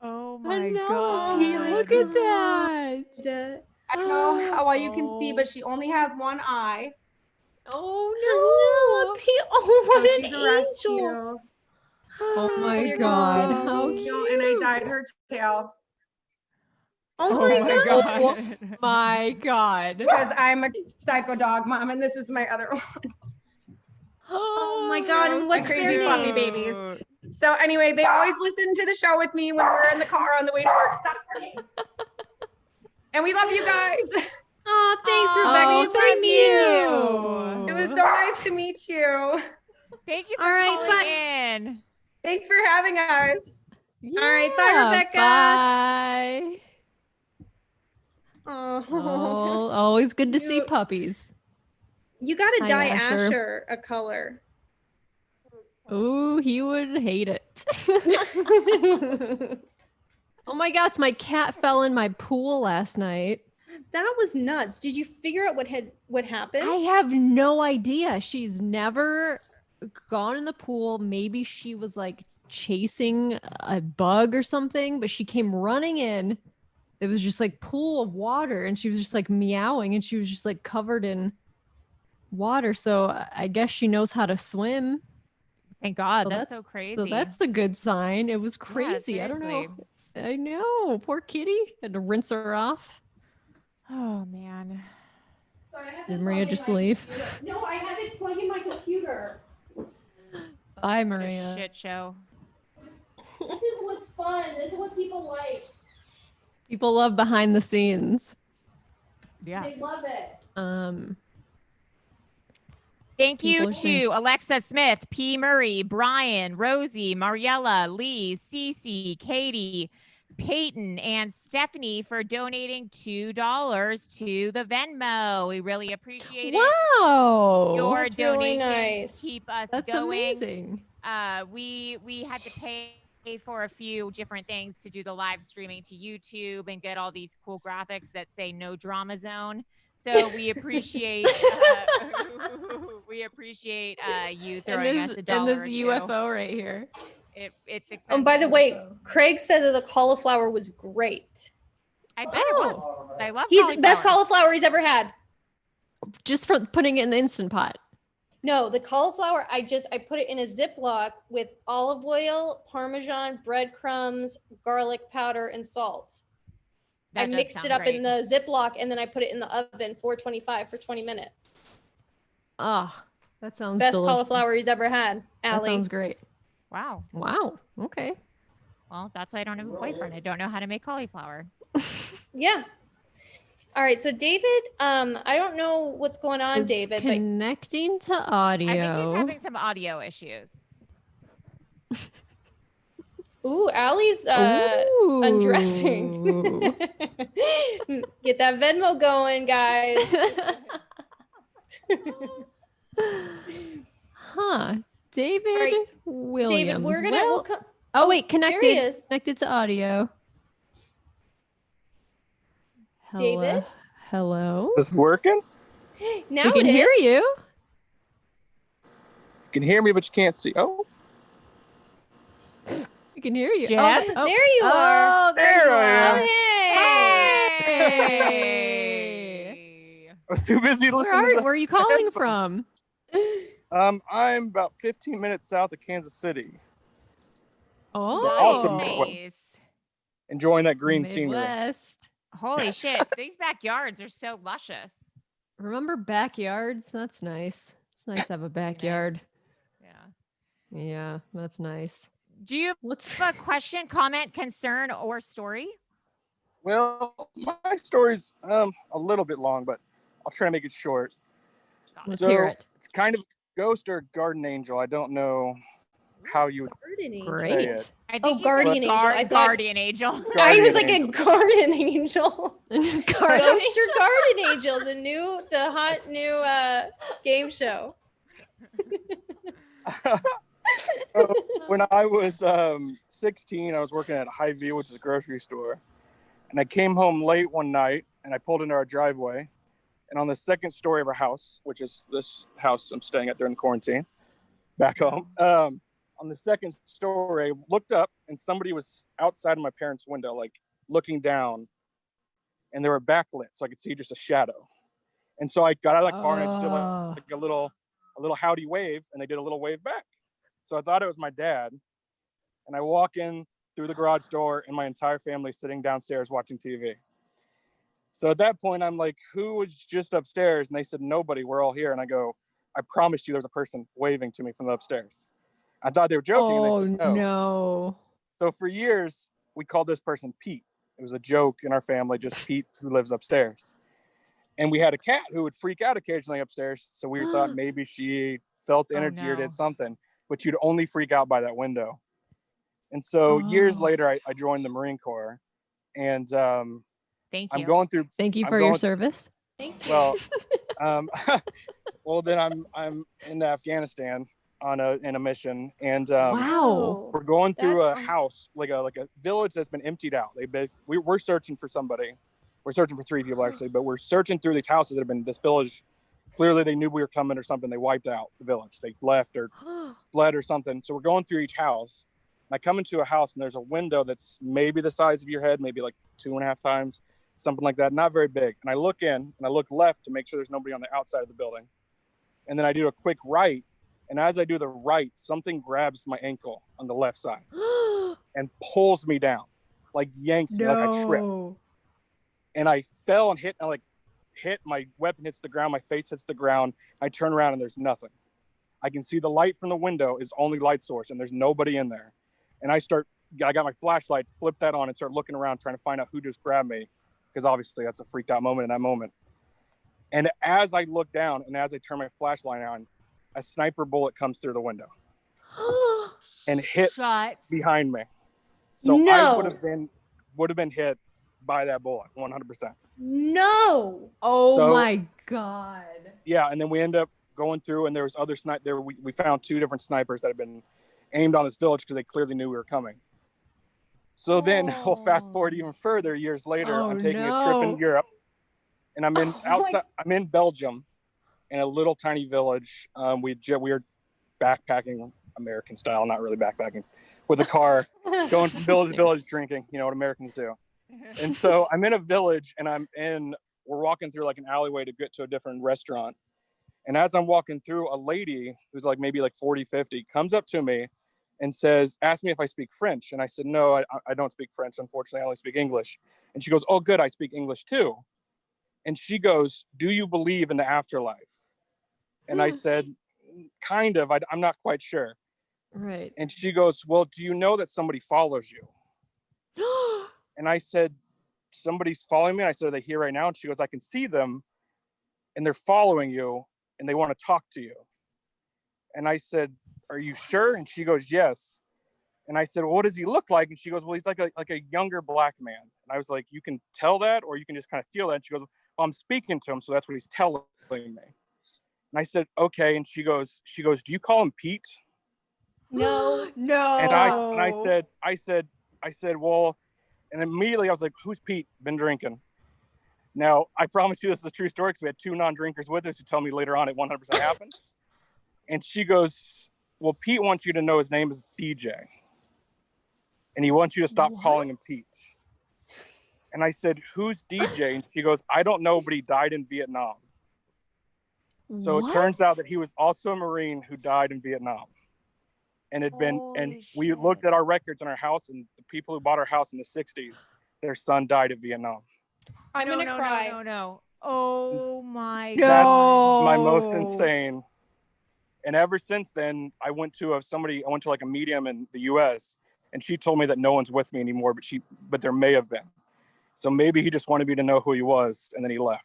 Oh my Penelope, God. look at that. I don't know how well you can see, but she only has one eye. Oh Penelope. Oh, what So an she's a angel. rescue. Oh my Here you God. go. How And I dyed her tail Oh, Oh my my God. God. My God. because I'm a psycho dog mom, and this is my other one. Oh my God. And My what's their crazy puppy name? babies. So anyway, they always listen to the show with me when we're in the car on the way to work. And we love you guys. Oh, thanks, Oh, Rebecca. It Oh, was great thank meeting you. you. It was so nice to meet you. Thank you for All right, calling bye. in. Thanks for having us. Yeah, All right, bye, Rebecca. Bye. Oh, Oh, always good to see cute. puppies. You got to Hi, dye Asher. Asher a color. Ooh, he would hate it. Oh my God, my cat fell in my pool last night. That was nuts. Did you figure out what happened? I have no idea. She's never gone in the pool. Maybe she was like chasing a bug or something, but she came running in. It was just like pool of water, and she was just like meowing, and she was just like covered in water. So I guess she knows how to swim. Thank God. So That's so crazy. So that's the good sign. It was Yeah, crazy. I don't know. seriously. I know. Poor kitty. Had to rinse her off. Oh man. Sorry, I have Did Maria just leave? No, I had to plug in my computer. Bye, What a Maria. shit show. This is what's fun. This is what people like. People love behind the scenes. Yeah. They love it. Thank you People are saying- to Alexa Smith, P. Murray, Brian, Rosie, Mariella, Lee, Cece, Katie, Payton, and Stephanie for donating $2 to the Venmo. We really appreciate it. Wow. Your That's really donations nice. keep us That's going. amazing. We had to pay for a few different things to do the live streaming to YouTube and get all these cool graphics that say no drama zone. So we appreciate you throwing us a dollar and or this two. UFO right here. It's expensive. Oh, by the way, Craig said that the cauliflower was great. I bet it was. I love He's cauliflower. best cauliflower he's ever had. Just for putting it in the Instant Pot. No, the cauliflower, I put it in a Ziploc with olive oil, Parmesan, breadcrumbs, garlic powder, and salt. I That does mixed sound it up great. in the Ziploc and then I put it in the oven, 425 for 20 minutes. Ah, that sounds Best delicious. cauliflower he's ever had. That Allie. sounds great. Wow. Wow. Okay. Well, that's why I don't have a boyfriend. I don't know how to make cauliflower. Yeah. All right. So David, I don't know what's going on, Is David, but connecting to I think he's audio. having some audio issues. ooh, Allie's Ooh. undressing. Get that Venmo going, guys. Huh. David right, Williams. David, we'll come. Oh, wait, there he connected. is. Connected to audio. David? Hello. Is this working? Now We can it hear is. you. You can hear me, but you can't see. Oh, We can hear you. Jeb? Oh, There you are. Oh, there you There I are. Oh, hey. Hey. I was too busy listening to Where are you calling from? I'm about 15 minutes south of Kansas City. Oh, awesome Midwest. Nice. Enjoying that green scenery. Midwest. Holy shit. These backyards are so luscious. Remember backyards? That's nice. It's nice to have a backyard. Yeah. Yeah, that's nice. Do you have a question, comment, concern, or story? Well, my story's a little bit long, but I'll try to make it short. Let's hear it. It's kind of a ghost or guardian angel. I don't know how you would Garden angel. Great. say it. I think Oh, you said guardian angel. I thought guardian angel. I was Guardian like angel. a garden angel. Garden Ghost or Garden Angel, the hot new game show. So when I was 16, I was working at Hy-Vee, which is a grocery store. And I came home late one night and I pulled into our driveway. And on the second story of our house, which is this house I'm staying at during quarantine, back home, on the second story, I looked up and somebody was outside of my parents' window, like looking down. And they were backlit, so I could see just a shadow. And so I got out of the car and I just did like a little howdy wave, and they did a little wave back. So I thought it was my dad. And I walk in through the garage door, and my entire family sitting downstairs watching TV. So at that point, I'm like, who was just upstairs? And they said, nobody, we're all here. And I go, I promised you there was a person waving to me from the upstairs. I thought they were joking, and they said, no. So for years, we called this person Pete. It was a joke in our family, just Pete who lives upstairs. And we had a cat who would freak out occasionally upstairs. So we thought maybe she felt energy or did something, but you'd only freak out by that window. And so years later, I joined the Marine Corps, and Thank you. I'm going through. Thank you for your service. Thank you. Well, well, then I'm in Afghanistan in a mission, and Wow. we're going through That's a house, like a village that's been emptied out. We're searching for somebody. We're searching for 3 people actually, but we're searching through these houses that have been this village. Clearly, they knew we were coming or something. They wiped out the village. They left or fled or something. So we're going through each house. And I come into a house, and there's a window that's maybe the size of your head, maybe like 2.5 times, something like that. Not very big. And I look in, and I look left to make sure there's nobody on the outside of the building. And then I do a quick right. And as I do the right, something grabs my ankle on the left side and pulls me down, like yanks me, like I trip. And I fell and hit, my weapon hits the ground, my face hits the ground. I turn around and there's nothing. I can see the light from the window is only light source, and there's nobody in there. And I got my flashlight, flip that on, and start looking around trying to find out who just grabbed me, because obviously that's a freaked out moment in that moment. And as I look down and as I turn my flashlight on, a sniper bullet comes through the window and hits behind me. So I would have been hit by that bullet 100%. No. Oh my God. Yeah, and then we end up going through, and there was other we found 2 different snipers that had been aimed on this village because they clearly knew we were coming. So then we'll fast forward even further years later. I'm taking a trip in Europe, and I'm in Belgium, in a little tiny village. We were backpacking, American style, not really backpacking, with a car, going from village to village drinking, you know what Americans do. And so I'm in a village, and we're walking through like an alleyway to get to a different restaurant. And as I'm walking through, a lady who's like maybe like 40, 50 comes up to me and asks me if I speak French. And I said, no, I don't speak French. Unfortunately, I only speak English. And she goes, oh, good, I speak English too. And she goes, do you believe in the afterlife? And I said, kind of, I'm not quite sure. Right. And she goes, well, do you know that somebody follows you? And I said, somebody's following me? And I said, are they here right now? And she goes, I can see them, and they're following you, and they want to talk to you. And I said, are you sure? And she goes, yes. And I said, well, what does he look like? And she goes, well, he's like a younger black man. And I was like, you can tell that, or you can just kind of feel that. And she goes, well, I'm speaking to him, so that's what he's telling me. And I said, okay. And she goes, do you call him Pete? No. No. And I said, well, and immediately I was like, who's Pete? Been drinking. Now, I promise you this is a true story, because we had 2 non-drinkers with us who tell me later on it 100% happened. And she goes, well, Pete wants you to know his name is DJ. And he wants you to stop calling him Pete. And I said, who's DJ? And she goes, I don't know, but he died in Vietnam. So it turns out that he was also a Marine who died in Vietnam. and had been, and Holy we shit. looked at our records in our house, and the people who bought our house in the 60s, their son died in Vietnam. I'm gonna cry. No. Oh my No. That's God. my most Oh. insane. And ever since then, I went to like a medium in the US, and she told me that no one's with me anymore, but there may have been. So maybe he just wanted me to know who he was, and then he left.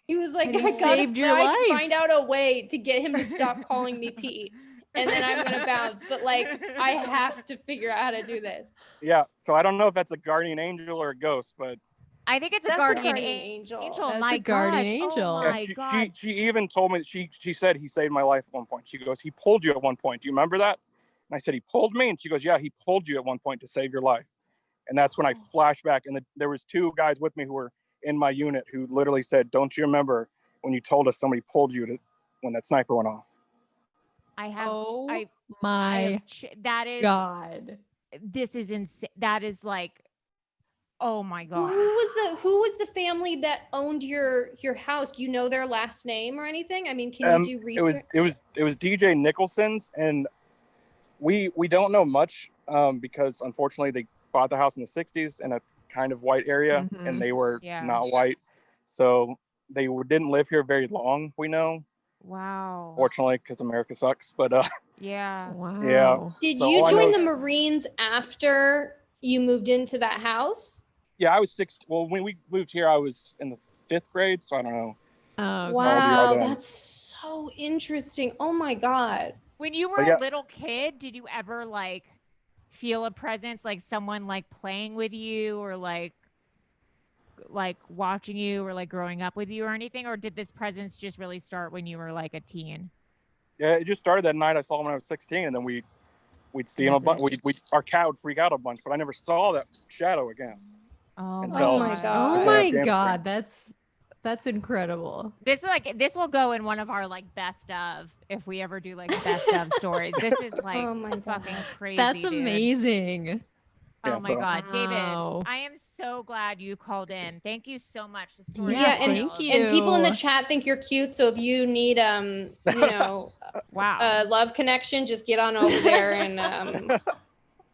He was like, And he I gotta saved your I can life. find out a way to get him to stop calling me Pete. And then I'm gonna bounce. But like, I have to figure out how to do this. Yeah, so I don't know if that's a guardian angel or a ghost, but I think it's a That's guardian, angel. angel. That's My a guardian gosh. angel. Oh yeah, my God. she even told me that she said he saved my life at one point. She goes, he pulled you at one point. Do you remember that? And I said, he pulled me? And she goes, yeah, he pulled you at one point to save your life. And that's when I flashed back. And there was 2 guys with me who were in my unit who literally said, don't you remember when you told us somebody pulled you when that sniper went off? I have, Oh I my have that is, God. this is insane. That is like, oh my Who God. was the family that owned your house? Do you know their last name or anything? I mean, can you do research? It was DJ Nicholson's, and we don't know much because unfortunately they bought the house in the 60s in a kind of white area, Mhm. and they were Yeah. not white, so they didn't live here very long. We know, Wow. fortunately, because America sucks. But Yeah. Wow. Yeah. Did So you all I join know the is- Marines after you moved into that house? yeah, I was 6. Well, when we moved here, I was in the 5th grade, so I don't know. Oh, Wow, then. that's so interesting. Oh my God. When you were But yeah. a little kid, did you ever like feel a presence, like someone like playing with you or like watching you or like growing up with you or anything? Or did this presence just really start when you were like a teen? Yeah, it just started that night. I saw him when I was 16, and then we'd see him a That's bunch. Our cat would freak out a bunch, but I never saw that shadow again. Oh Until- my Oh God. my Afghanistan. God. That's incredible. This will go in one of our like best of, if we ever do like best of stories. This is like Oh my God. fucking crazy. That's dude. amazing. Oh Yeah, my so- God, David, Wow. I am so glad you called in. Thank you so much. The story Yeah, is and, wild. thank and people in the you. chat think you're cute. So if you need Wow. a love connection, just get on over there and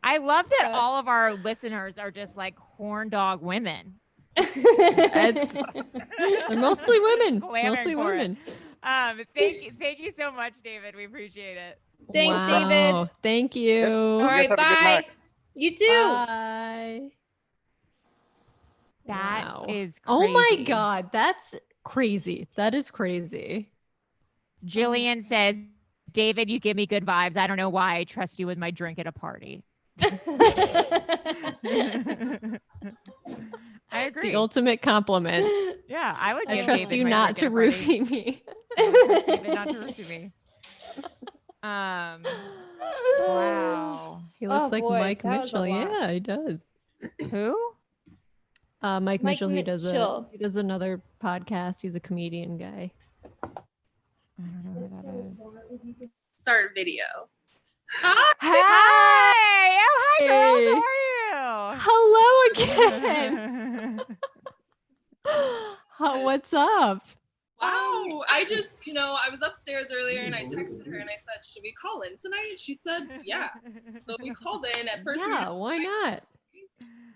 I love that uh, all of our listeners are just like horn dog women. It's- They're mostly women. Clamoring Mostly for it. women. Thank you so much, David. We appreciate it. Thanks, Wow. David. Thank you. All You right, guys have a good bye. night. You too. Bye. That Wow. is crazy. Oh my God. That's crazy. That is crazy. Jillian says, David, you give me good vibes. I don't know why I trust you with my drink at a party. I agree. The ultimate compliment. Yeah, I would I give trust David you my not to drink at a party. roofie me. I would trust David not to roofie me. Wow. He looks Oh, like boy, Mike that was a Mitchell. lot. Yeah, he does. Who? Mike Mike Mitchell. Mitchell. He does another podcast. He's a comedian guy. I don't know who that is. Start video. Hi! Oh, hi, girls. Hello How are again. you? What's up? Wow. I just, I was upstairs earlier and I texted her and I said, should we call in tonight? She said, yeah. So we called in. At first, we Yeah, were why not?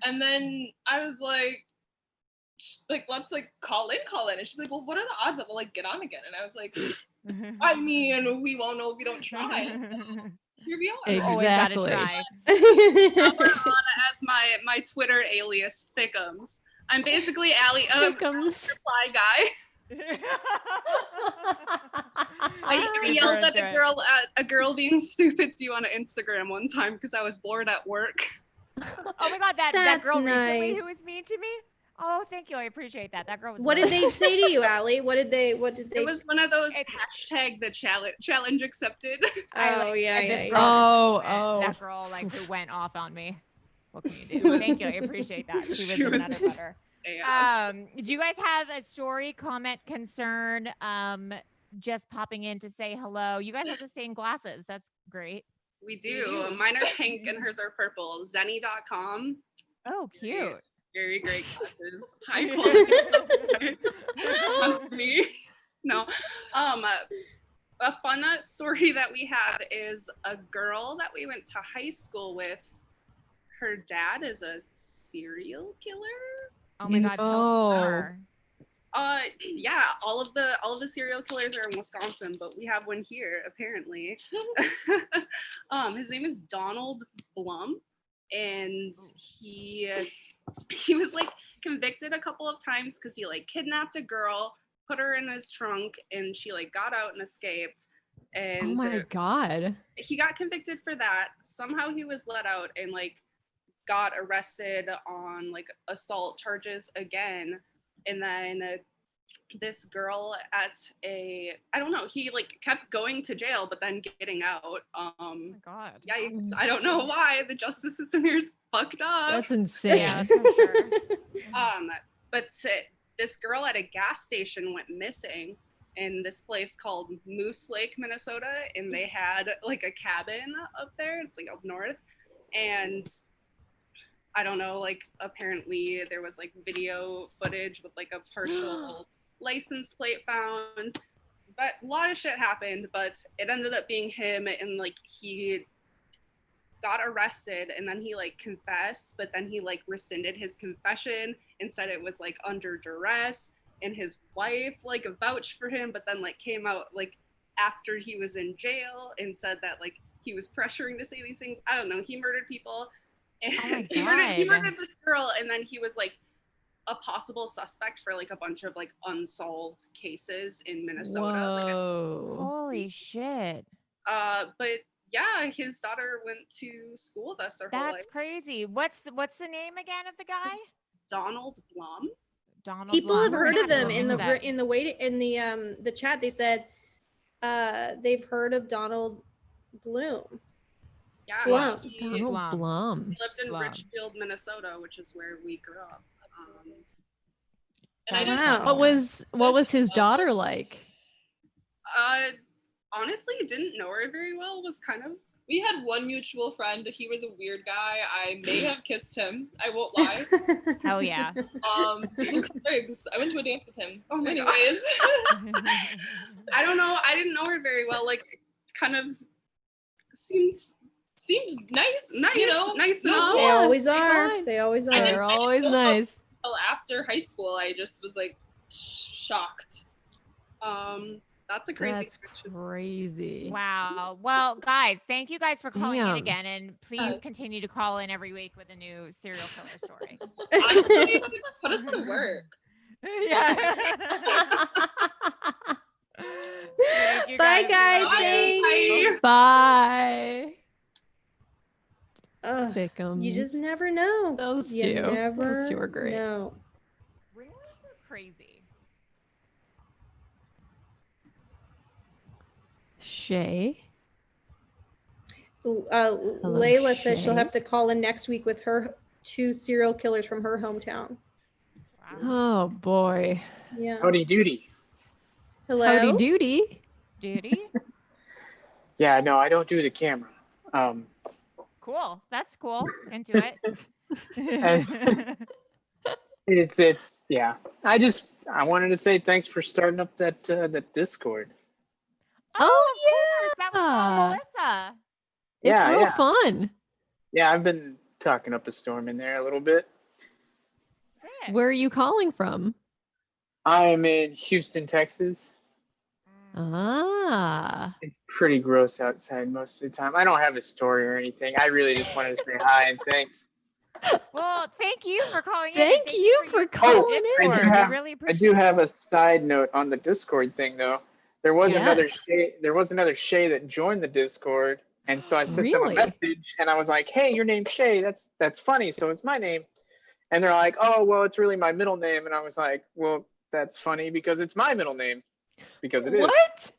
and then I was like, let's call in. And she's like, well, what are the odds that we'll get on again? And I was like, I mean, we won't know if we don't try. So here we are. Always gotta Exactly. try. Now we're on as my Twitter alias Thickums. I'm basically Allie Thickums. reply guy. I Super yelled at into a girl being stupid to you on Instagram one time because I was bored at work. Oh my God, that That's girl recently nice. who was mean to me. Oh, thank you. I appreciate that. That girl was. What did really- they say to you, Allie? What did they? It was one of those It's- hashtag the challenge accepted. Oh yeah, and this yeah. girl Oh, that girl who went off on me. What can you do? Thank you. I appreciate that. She was She in was- another butter. Yeah. Do you guys have a story, comment, concern? Just popping in to say hello. You guys have the same glasses. That's great. We do. Mine are pink and hers are purple. Zenny.com. Oh, cute. Very great glasses. High quality. Me. No. A fun story that we had is a girl that we went to high school with. Her dad is a serial killer. Oh my God, tell No. her. Yeah, all of the serial killers are in Wisconsin, but we have one here apparently. His name is Donald Blom, and he was like convicted a couple of times because he like kidnapped a girl, put her in his trunk, and she like got out and escaped. And Oh my God. he got convicted for that. Somehow he was let out and like got arrested on like assault charges again. And then this girl at I don't know, he like kept going to jail but then getting out. Oh my God. Yikes. I don't know why the justice system here is fucked up. That's insane. Yeah, for sure. But this girl at a gas station went missing in this place called Moose Lake, Minnesota, and they had like a cabin up there. It's like up north, and I don't know, like apparently there was like video footage with like a partial license plate found, but a lot of shit happened. But it ended up being him, and like he got arrested and then he like confessed, but then he like rescinded his confession and said it was like under duress, and his wife like vouched for him, but then like came out like after he was in jail and said that like he was pressuring to say these things. I don't know, he murdered people, and Oh my he God. murdered this girl, and then he was like a possible suspect for like a bunch of like unsolved cases in Minnesota. Whoa. Holy shit. But yeah, his daughter went to school with us her whole life. That's crazy. What's the name again of the guy? Donald Blom. Donald People Blom. have We're heard gonna of have to them in look the that. the chat. They said they've heard of Donald Bloom. Yeah, Blom. he Donald Blom. Blom. lived in Blom. Richfield, Minnesota, which is where we grew up. And I That's just Wow. What was his daughter like? Honestly, didn't know her very well. Was kind of we had one mutual friend. He was a weird guy. I may have kissed him. I won't lie. Hell yeah. Sorry, 'cause I went to a dance with him. Oh my God. Anyways. I don't know. I didn't know her very well. Like, kind of seemed nice. nice. You know, nice no, enough. They yeah, always are. fine. They always I didn't- They're are. always know. nice. Until after high school, I just was like shocked. That's a crazy That's question. crazy. Wow. Well, guys, thank you guys for calling in Damn. again, and please continue to call in every week with a new serial killer story. Honestly, put us to work. Yeah. Thank you Bye, guys. Bye. Thanks. Bye. Ugh, Thickums. you just never know. Those You two. never Those two are great. know. Reels are crazy. Shea. Layla says she'll Shea. have to call in next week with her 2 serial killers from her hometown. Wow. Oh boy. Yeah. Howdy doody. Hello. Howdy doody. Duty. Yeah, no, I don't do the camera. Cool. That's cool. Into it. It's yeah. I wanted to say thanks for starting up that Discord. Oh, yeah. That was all Melissa. It's Yeah, real yeah. fun. Yeah, I've been talking up a storm in there a little bit. Sick. Where are you calling from? I'm in Houston, Texas. Ah. It's pretty gross outside most of the time. I don't have a story or anything. I really just wanted to say hi and thanks. Well, thank you for calling in. Thank you for using calling the in. Discord. I We really I appreciate do have a side note on the Discord thing though. There was another Yes. Shea, Shea that joined the Discord, and so I sent them Really? a message, and I was like, "Hey, your name's Shea. That's funny. So it's my name." And they're like, "Oh, well, it's really my middle name." And I was like, "Well, that's funny because it's my middle name, because it is." What? Oh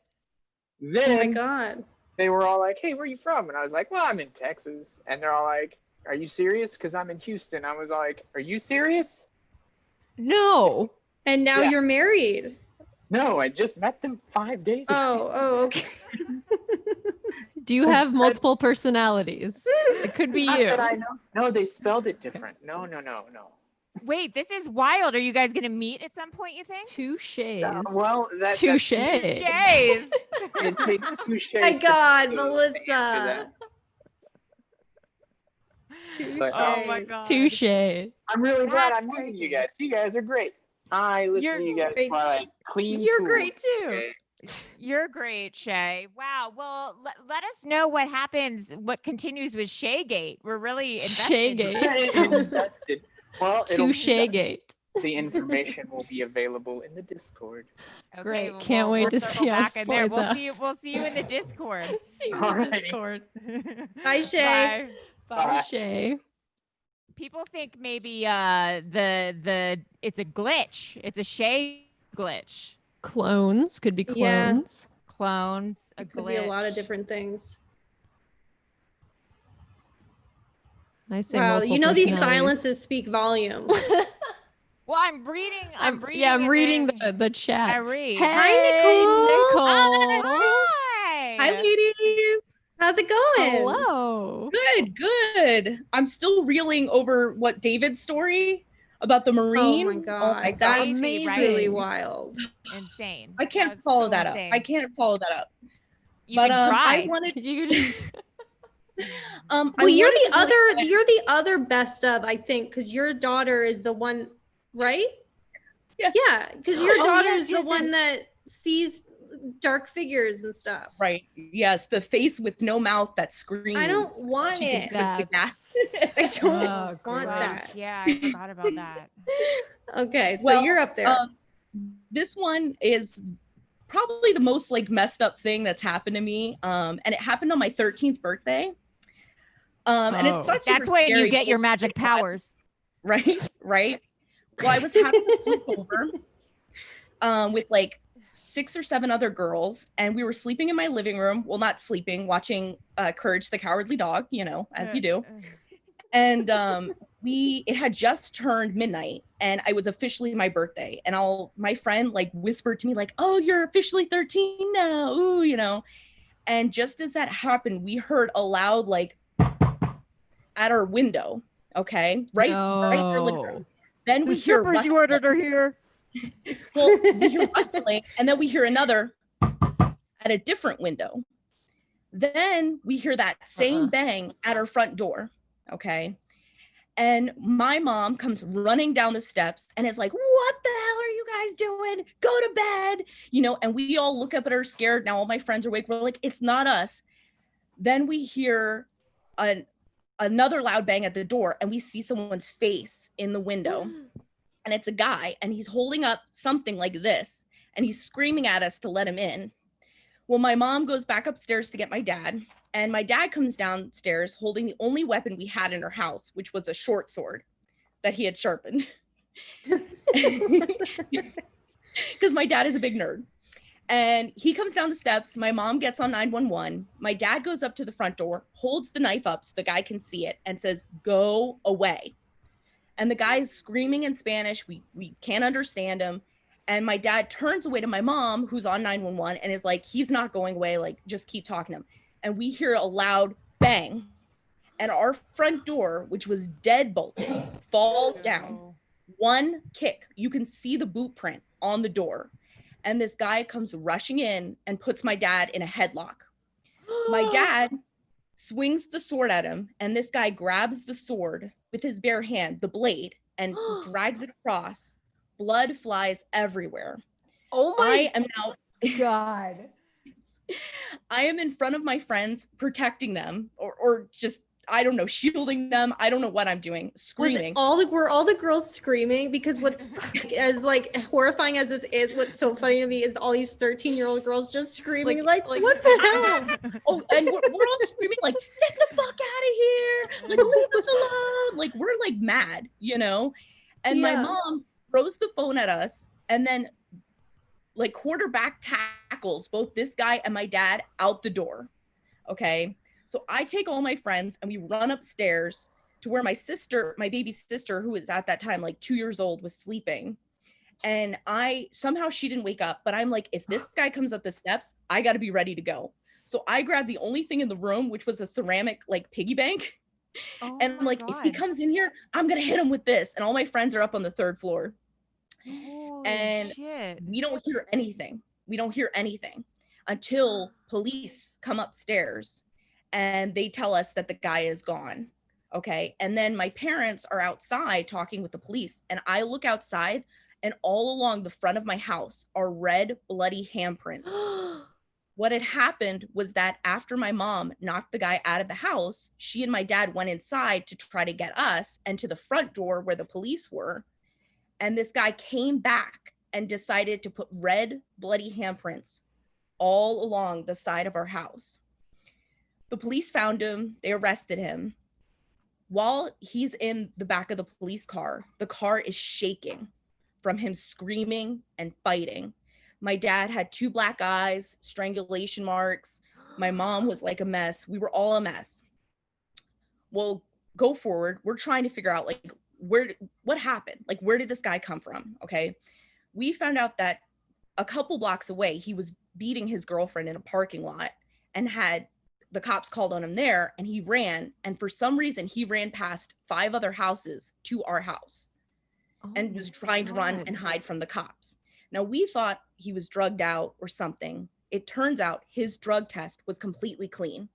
my Then God. they were all like, "Hey, where are you from?" And I was like, "Well, I'm in Texas." And they're all like, "Are you serious? Because I'm in Houston." I was like, "Are you serious?" No. And now Yeah. you're married. No, I just met them 5 days ago. Oh, okay. Do you have multiple personalities? It could be Not you. that I know. No, they spelled it different. No. Wait, this is wild. Are you guys gonna meet at some point? You think? Two Shays. Well, Two that's Shays. Shays. it takes two My Shays. God, to answer Melissa. that. But, Oh my God. Two Shays. I'm really glad That's I'm meeting you crazy. guys. You guys are great. I listen You're to you guys great. while I clean. You're pools, great too. okay? You're great, Shea. Wow. Well, let us know what happens, what continues with Shaygate. We're really invested. Shaygate. Invested. Well, it'll Two be Shaygate. the information will be available in the Discord. Okay, Great. well, Can't wait to circle see how back this in there. plays out. We'll see you in the Discord. See you in the Alrighty. Discord. Bye, Shay. Bye. Bye, Bye. Shay. People think maybe the it's a glitch. It's a Shea glitch. Clones could be Yeah. clones. Clones, a It could glitch. be a lot of different things. I say Wow, multiple you know these personalities. silences speak volumes. Well, I'm reading. I'm reading. Yeah, I'm in reading the chat. I read. Hey, Hi, Nicole. Hi. Hi, ladies. How's it going? Hello. Good. I'm still reeling over what David's story about the Oh Marine. my God, that's Crazy, right? really wild. Insane. I That can't was follow so that up. insane. I can't follow that up. You But can try. I wanted. You could Well, I you're wanted the to do other. You're the other best of, I think, because your daughter is the one, right? Yeah. Yeah, because your Oh, daughter yes, is the yes, one yes. that sees dark figures and stuff. Right. Yes, the face with no mouth that screams. I don't want She can it. twist the gas. I don't Oh, want Right. that. Yeah, I forgot about that. Okay, so Well, you're up there. This one is probably the most like messed up thing that's happened to me. And it happened on my 13th birthday. And it's not super That's when you scary, get but your it's magic pretty fun. powers. Right. Well, I was having a sleepover with like 6 or 7 other girls, and we were sleeping in my living room. Well, not sleeping, watching Courage the Cowardly Dog, you know, as you do. And it had just turned midnight, and it was officially my birthday. And my friend like whispered to me like, "Oh, you're officially 13 now." Ooh, you know. And just as that happened, we heard a loud like at our window. Okay, right in our living room. Then we hear strippers you ordered are here. Well, we hear rustling, and then we hear another at a different window. Then we hear that same bang at our front door. Okay. And my mom comes running down the steps and is like, "What the hell are you guys doing? Go to bed." You know, and we all look up at her scared. Now all my friends are awake. We're like, "It's not us." Then we hear another loud bang at the door, and we see someone's face in the window. And it's a guy, and he's holding up something like this, and he's screaming at us to let him in. Well, my mom goes back upstairs to get my dad, and my dad comes downstairs holding the only weapon we had in our house, which was a short sword that he had sharpened. Because my dad is a big nerd. And he comes down the steps. My mom gets on 911. My dad goes up to the front door, holds the knife up so the guy can see it, and says, "Go away." And the guy is screaming in Spanish. We can't understand him. And my dad turns away to my mom, who's on 911, and is like, "He's not going away. Like, just keep talking to him." And we hear a loud bang. And our front door, which was dead bolted, falls down. One kick. You can see the boot print on the door. And this guy comes rushing in and puts my dad in a headlock. My dad swings the sword at him, and this guy grabs the sword with his bare hand, the blade, and drags it across. Blood flies everywhere. Oh my I am now God. I am in front of my friends protecting them or just I don't know, shielding them. I don't know what I'm doing, screaming. Were all the girls screaming? Because what's as like horrifying as this is, what's so funny to me is all these 13-year-old girls just screaming like what the hell? Oh, and we're all screaming like, "Get the fuck out of here! Like, leave us alone!" Like, we're like mad, you know. And my mom throws the phone at us, and then like quarterback tackles both this guy and my dad out the door. Okay. So I take all my friends and we run upstairs to where my baby sister, who was at that time like 2 years old, was sleeping. And somehow she didn't wake up, but I'm like, if this guy comes up the steps, I got to be ready to go. So I grabbed the only thing in the room, which was a ceramic like piggy bank. Oh And my like, if he God. comes in here, I'm gonna hit him with this. And all my friends are up on the 3rd floor. Holy And shit. we don't hear anything. We don't hear anything until police come upstairs and they tell us that the guy is gone. Okay. And then my parents are outside talking with the police. And I look outside, and all along the front of my house are red, bloody handprints. What had happened was that after my mom knocked the guy out of the house, she and my dad went inside to try to get us and to the front door where the police were. And this guy came back and decided to put red, bloody handprints all along the side of our house. The police found him. They arrested him. While he's in the back of the police car, the car is shaking from him screaming and fighting. My dad had 2 black eyes, strangulation marks. My mom was like a mess. We were all a mess. Well, go forward. We're trying to figure out like what happened? Like, where did this guy come from? Okay. We found out that a couple blocks away, he was beating his girlfriend in a parking lot and had the cops called on him there, and he ran. And for some reason, he ran past 5 other houses to our house and was trying to run and hide from the cops. Now, we thought he was drugged out or something. It turns out his drug test was completely clean.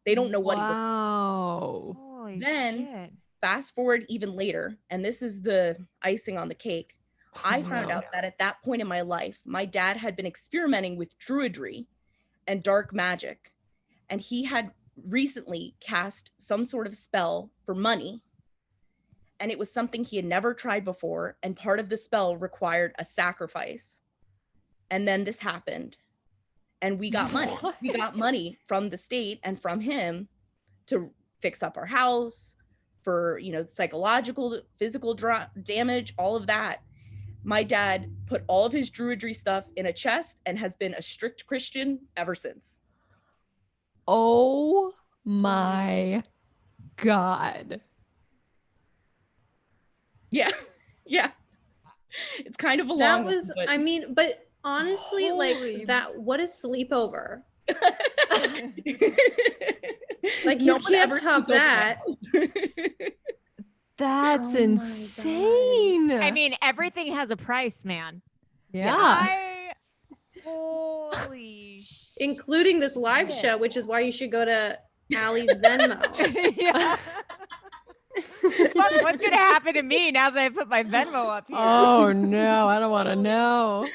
They don't know what he was. Wow. Holy Then shit. fast forward even later, and this is the icing on the cake. I found out that at that point in my life, my dad had been experimenting with druidry and dark magic. And he had recently cast some sort of spell for money. And it was something he had never tried before. And part of the spell required a sacrifice. And then this happened. And we got money. We got money from the state and from him to fix up our house, for, you know, psychological, physical damage, all of that. My dad put all of his druidry stuff in a chest and has been a strict Christian ever since. Oh my God. Yeah. Yeah. It's kind of a That long was, one, but I mean, but honestly, Holy- like that, what is sleepover? Like, No you one can't ever top sleepovers that. That's Oh my insane. I mean, everything has a price, man. Yeah. Holy shit. Including this live show, which is why you should go to Allie's Venmo. Yeah. Fuck, what's gonna happen to me now that I put my Venmo up here? Oh no, I don't want to know.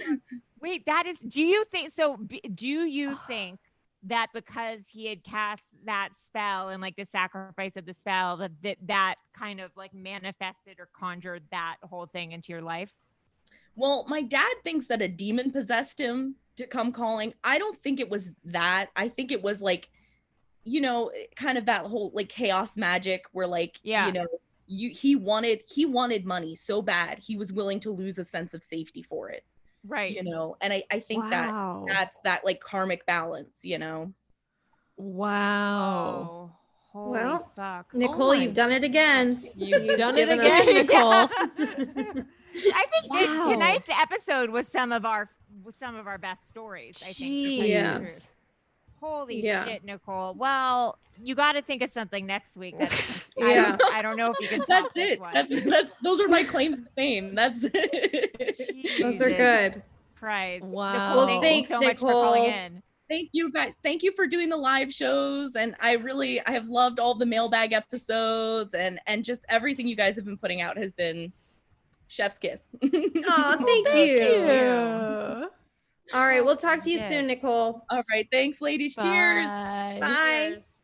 Wait, that is. Do you think so? Do you think that because he had cast that spell and like the sacrifice of the spell, that kind of like manifested or conjured that whole thing into your life? Well, my dad thinks that a demon possessed him to come calling. I don't think it was that. I think it was like, you know, kind of that whole like chaos magic where like, Yeah. you know, he wanted money so bad he was willing to lose a sense of safety for it. Right. You know, and I think Wow. that's that like karmic balance, you know. Wow. Oh, holy Well, fuck. Nicole, my you've done it again. You've done it given again, us- Nicole. I think that Wow. tonight's episode was some of our best stories. I think. to tell you the Jeez. truth. Holy Yeah. shit, Nicole. Well, you got to think of something next week. Yeah. I don't know if you can top That's this it. one. That's those are my claims to fame. That's it. Those are good. Christ. Wow. Nicole, Well, thank thanks, you so much for calling Nicole. in. Thank you guys. Thank you for doing the live shows. And I have loved all the mailbag episodes and just everything you guys have been putting out has been chef's kiss. Oh, thank you. All right, we'll talk to you soon, Nicole. All right. Thanks, ladies. Cheers. Bye. Cheers.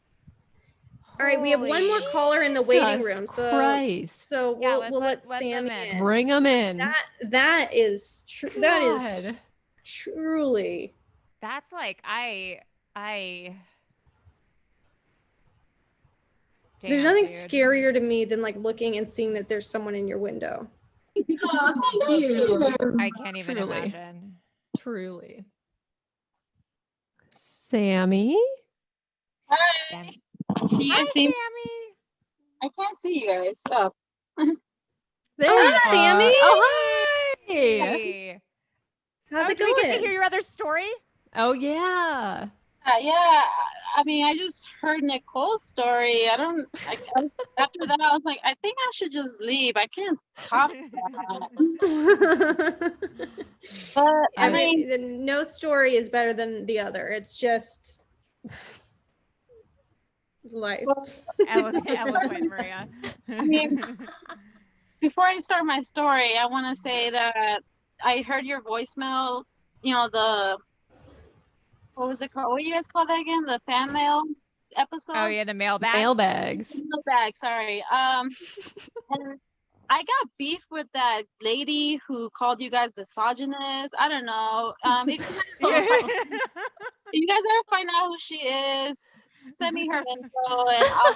All right, we have one more caller in the waiting room. So, Christ. so Yeah, we'll let them Sami in. in. Bring them in. That is true. That is God. truly. That's like I There's Damn, nothing dude. scarier to me than like looking and seeing that there's someone in your window. Oh, thank you. I can't even Truly. imagine. Truly. Sammy? Hi. Sammy. Can you Hi, guys see me? Sammy. I can't see you guys. Stop. There Oh, you hi, are. Sammy. Oh, hi. Hey. How's it do we get to going? hear your other story? Oh, yeah. Yeah, I mean, I just heard Nicole's story. After that, I was like, I think I should just leave. I can't top that. But I mean, no story is better than the other. It's just life. Eloquent, Maria. I mean, before I start my story, I want to say that I heard your voicemail. You know, what was it called? What do you guys call that again? The fan mail episode? Oh yeah, the mailbag. Mailbags. Mailbag, sorry. And I got beef with that lady who called you guys misogynist. I don't know. If you guys ever find out who she is, send me her info and I'll.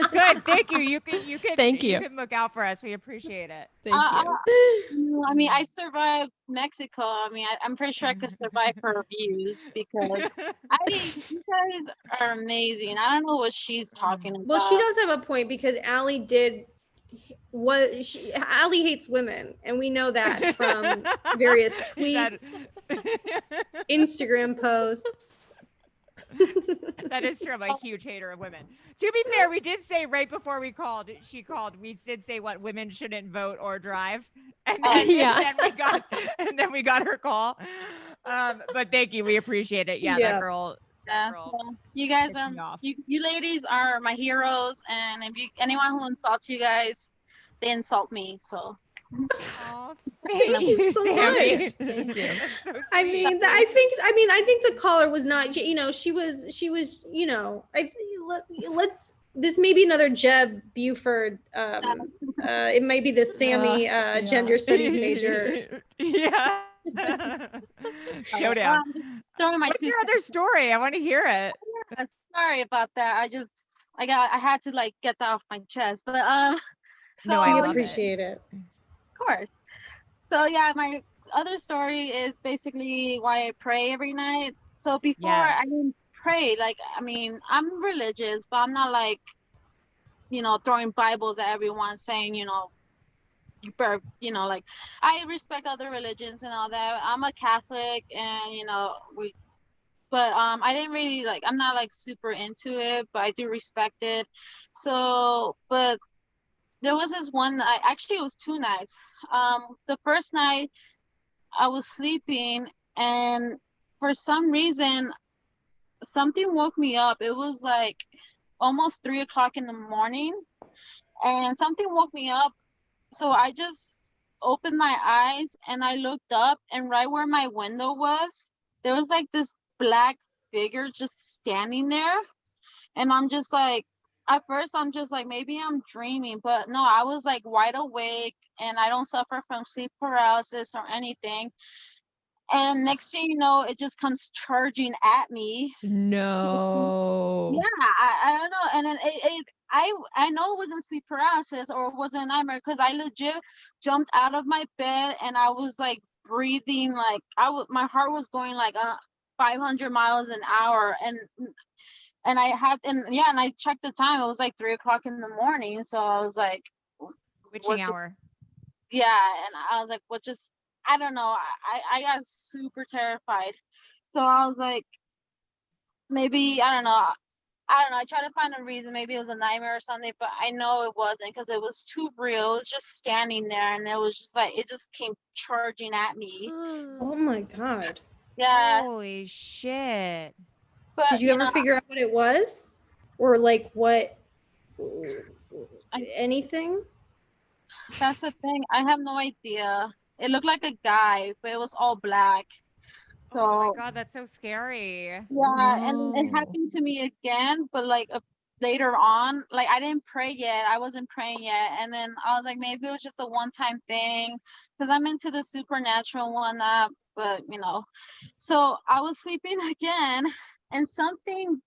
Good, thank you. You can. Thank you. You can look out for us. We appreciate it. Thank you. I mean, I survived Mexico. I mean, I'm pretty sure I could survive her views because you guys are amazing. I don't know what she's talking about. Well, she does have a point because Allie Allie hates women, and we know that from various tweets, Instagram posts. That is true. I'm a huge hater of women. To be fair, we did say right before we called, we did say what women shouldn't vote or drive. And then, we got her call. But thank you. We appreciate it. Yeah. That girl. Well, you guys are you ladies are my heroes, and if anyone who insults you guys, they insult me. So thank you so much. Thank you. So I mean, I think the caller was not, she was, let's, this may be another Jeb Buford. It might be the Sami gender studies major. Yeah. Showdown. What's your other story? I want to hear it. Yeah, sorry about that. I had to like get that off my chest, but no, I appreciate it. Of course. So yeah, my other story is basically why I pray every night. So before I didn't pray, like, I mean, I'm religious, but I'm not like, throwing Bibles at everyone saying, like, I respect other religions and all that. I'm a Catholic, and but I didn't really like, I'm not like super into it, but I do respect it. So, but there was this one night, actually it was 2 nights. The first night I was sleeping, and for some reason something woke me up. It was like almost 3 o'clock in the morning, and something woke me up. So I just opened my eyes and I looked up, and right where my window was, there was like this black figure just standing there. And I'm just like, at first I'm just like, maybe I'm dreaming, but no, I was like wide awake, and I don't suffer from sleep paralysis or anything. And next thing you know, it just comes charging at me. No. Yeah, I don't know. And then I know it wasn't sleep paralysis or it wasn't a nightmare, because I legit jumped out of my bed and I was like breathing like my heart was going like 500 miles an hour, and I checked the time. It was like 3 o'clock in the morning. So I was like, witching hour. Yeah, and I was like, I don't know. I got super terrified. So I was like, maybe, I don't know. I tried to find a reason. Maybe it was a nightmare or something, but I know it wasn't, because it was too real. It was just standing there, and it was just like, it just came charging at me. Oh my God. Yeah. Holy shit. But, did you ever figure out what it was? Or like anything? That's the thing. I have no idea. It looked like a guy, but it was all black. So, oh my God, that's so scary. Yeah, and it happened to me again, but like later on, like I didn't pray yet. I wasn't praying yet. And then I was like, maybe it was just a one-time thing, because I'm into the supernatural one up, but So I was sleeping again, and something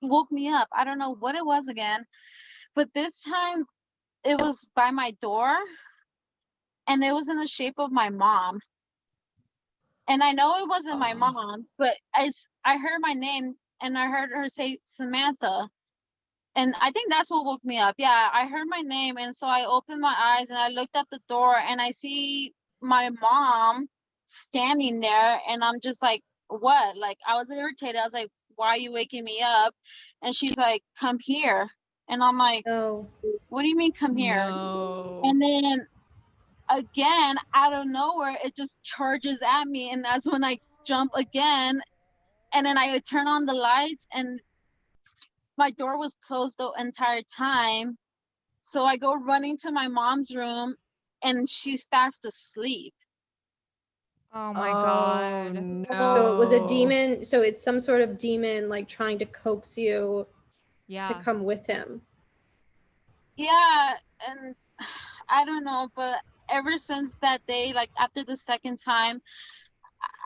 woke me up. I don't know what it was again, but this time it was by my door, and it was in the shape of my mom. And I know it wasn't my mom, but I heard my name, and I heard her say Samantha. And I think that's what woke me up. Yeah, I heard my name, and so I opened my eyes and I looked at the door, and I see my mom standing there, and I'm just like, what? Like, I was irritated. I was like, why are you waking me up? And she's like, come here. And I'm like, Oh, what do you mean come here? No. And then again, out of nowhere, it just charges at me. And that's when I jump again. And then I turn on the lights and my door was closed the entire time. So I go running to my mom's room and she's fast asleep. Oh my God. No. so it was a demon. So it's some sort of demon like trying to coax you Yeah. to come with him. Yeah, and I don't know, but ever since that day, like after the second time,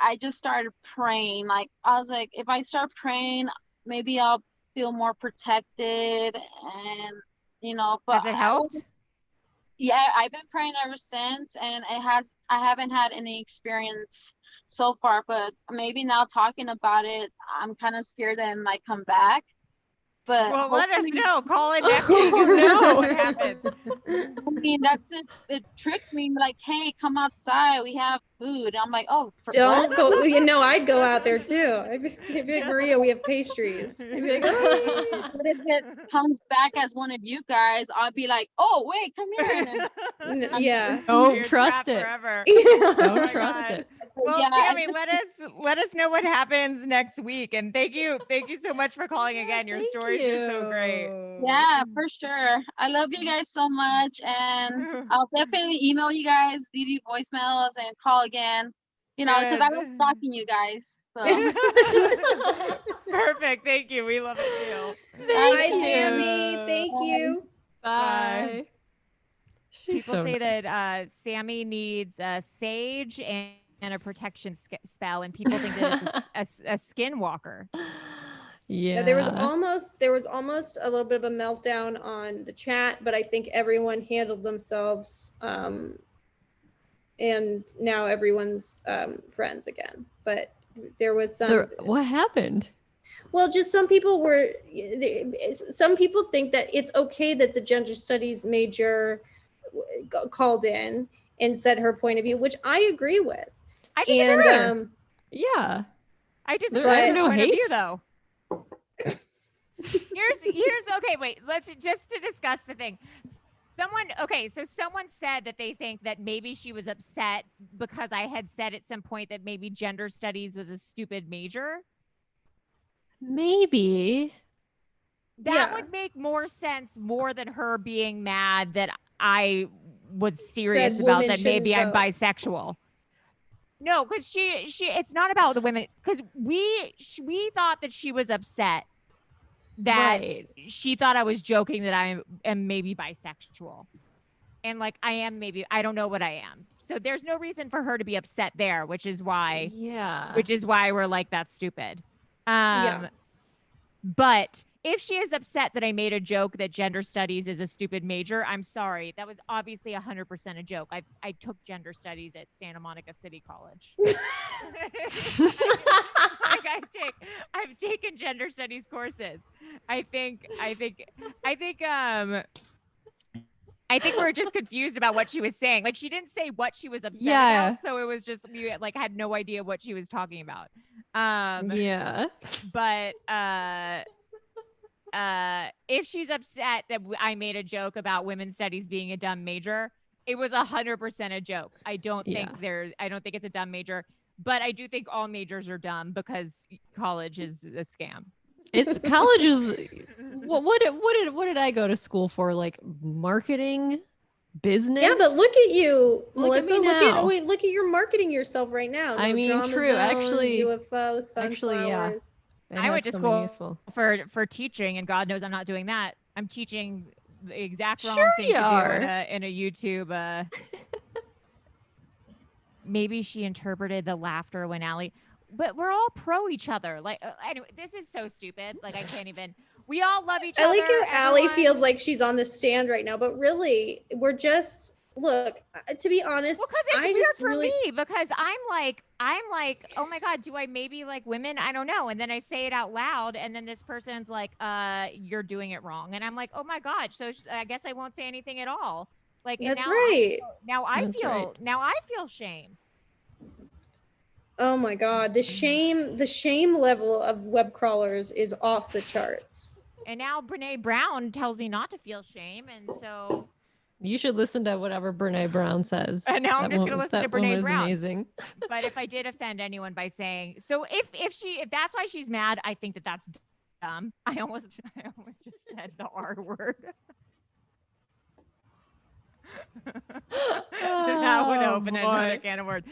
I just started praying. Like I was like, if I start praying, maybe I'll feel more protected, and but Has it helped? yeah, I've been praying ever since, and I haven't had any experience so far, but maybe now talking about it, I'm kind of scared that it might come back. But Well, let us hopefully- know. Call in next week and let us know what happens. I mean, that's it. It tricks me like, hey, come outside. We have food. I'm like, oh, Don't what? go. I'd go out there too. I'd be like, Maria, we have pastries. I'd be like, oh, But if it comes back as one of you guys, I'll be like, oh, wait, come here. And yeah. Yeah. Don't You're trust trapped it. forever. Don't Oh my trust God. it. Well, Yeah, Sami, and let us know what happens next week. And thank you so much for calling again. Your Thank stories are so great. yeah, for sure. I love you guys so much. And I'll definitely email you guys, leave you voicemails, and call again. Because I love Good. stalking you guys. So. Perfect. Thank you. We love it too. Bye, Sammy. Thank you. Bye. She's People so say nice. that Sami needs sage and a protection spell, and people think that it's a skinwalker. Yeah, there was almost a little bit of a meltdown on the chat, but I think everyone handled themselves, and now everyone's friends again. But there was some. What happened? Well, just some people think that it's okay that the gender studies major called in and said her point of view, which I agree with. I think it's her. Yeah. I just There- agree I with have her no point of hate. view, though. Here's okay. Wait, let's just to discuss the thing. Someone said that they think that maybe she was upset because I had said at some point that maybe gender studies was a stupid major. Maybe. That would make more sense more than her being mad that I was serious Said about women that maybe I'm shouldn't vote. bisexual. No, because she it's not about the women, because we thought that she was upset that she thought I was joking that I am maybe bisexual. And like I am, maybe I don't know what I am. So there's no reason for her to be upset there, which is why we're like, that's stupid. But if she is upset that I made a joke that gender studies is a stupid major, I'm sorry. That was obviously 100% a joke. I took gender studies at Santa Monica City College. I've taken gender studies courses. I think we're just confused about what she was saying. Like, she didn't say what she was upset about, so it was just we like had no idea what she was talking about. But if she's upset that I made a joke about women's studies being a dumb major, it was 100% a joke. I don't think it's a dumb major, but I do think all majors are dumb because college is a scam. It's college is what did I go to school for? Like marketing, business? Yeah, but look at you, Look at Melissa. me now. Look at your marketing yourself right now. I No mean, drama true. zone, Actually, UFO, sunflowers. I went to school for teaching, and God knows I'm not doing that. I'm teaching the exact wrong thing to do in a YouTube. Maybe she interpreted the laughter when Allie, but we're all pro each other. Like, anyway, this is so stupid. Like, I can't even. We all love each other. I like how Allie feels like she's on the stand right now, but really, we're just to be honest. Well, because it's weird for me because I'm like, oh my God, do I maybe like women? I don't know. And then I say it out loud, and then this person's like, you're doing it wrong, and I'm like, oh my God, so I guess I won't say anything at all. Like, that's right. Now I feel shamed. Oh my God, the shame level of web crawlers is off the charts. And now Brene Brown tells me not to feel shame, and so You should listen to whatever Brene Brown says. and now I'm just gonna listen to that woman Brene is Brown. amazing. But if I did offend anyone by saying so, if that's why she's mad, I think that's dumb. I almost just said the R word. That would open another can of worms.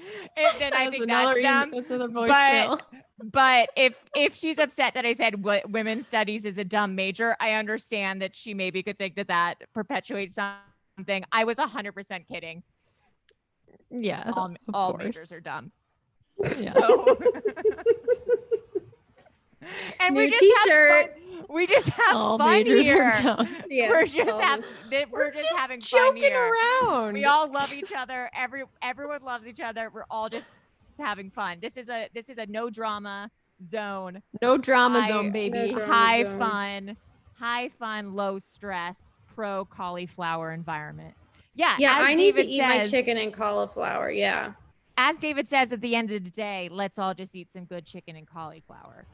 Then I think that's dumb. That's another voicemail. But if she's upset that I said what women's studies is a dumb major, I understand that she maybe could think that perpetuates something. I was 100% kidding. Yeah, all majors are dumb. Yeah. So. And New we just t-shirt. We just have All fun majors here. are dumb. Yeah, We're just having fun joking here. around. We all love each other. Everyone loves each other. We're all just having fun. This is a no drama zone. No drama zone, baby. No drama High fun, low stress, pro cauliflower environment. Yeah. Yeah, as I need to David eat my says- chicken and cauliflower. Yeah. As David says at the end of the day, let's all just eat some good chicken and cauliflower.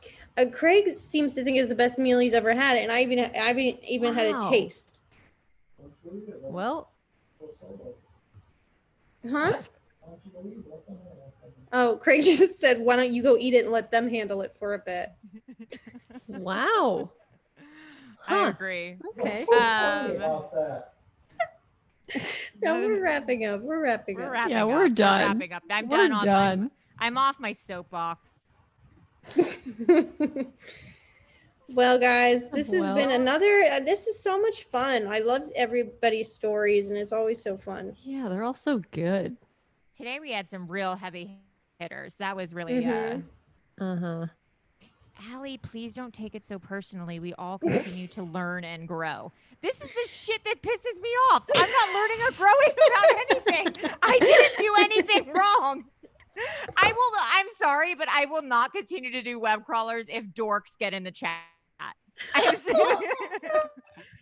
Craig seems to think it's the best meal he's ever had, and I haven't even had a Wow. taste. Well, Huh? Oh, Craig just said, "Why don't you go eat it and let them handle it for a bit?" wow. I agree. Okay. No, we're wrapping up. We're wrapping We're up. wrapping Yeah, up. we're done. Wrapping up. I'm We're done. done. I'm off my soapbox. Well, guys, this has been Well. another. This is so much fun. I love everybody's stories, and it's always so fun. Yeah, they're all so good. Today we had some real heavy hitters. That was really Mhm. Uh-huh. Allie, please don't take it so personally. We all continue to learn and grow. This is the shit that pisses me off. I'm not learning or growing about anything. I didn't do anything wrong. I'm sorry, but I will not continue to do web crawlers if dorks get in the chat.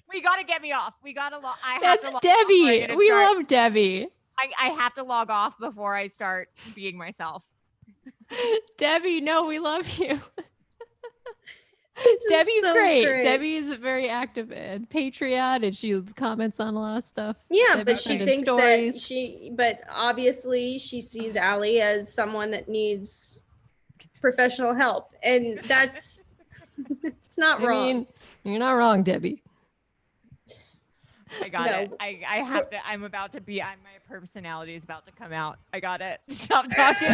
We got to get me off. We got to I have to That's log off or I'm Debbie. gonna We start- love Debbie. I have to log off before I start being myself. Debbie, no, we love you. This is Debbie's so great. Debbie is very active and Patreon, and she comments on a lot of stuff. Yeah, Debbie but she sending thinks stories. but obviously she sees Allie as someone that needs professional help, and that's it's not I wrong. mean, you're not wrong, Debbie. I got No. it. I have to. I'm about to be. My personality is about to come out. I got it. Stop talking.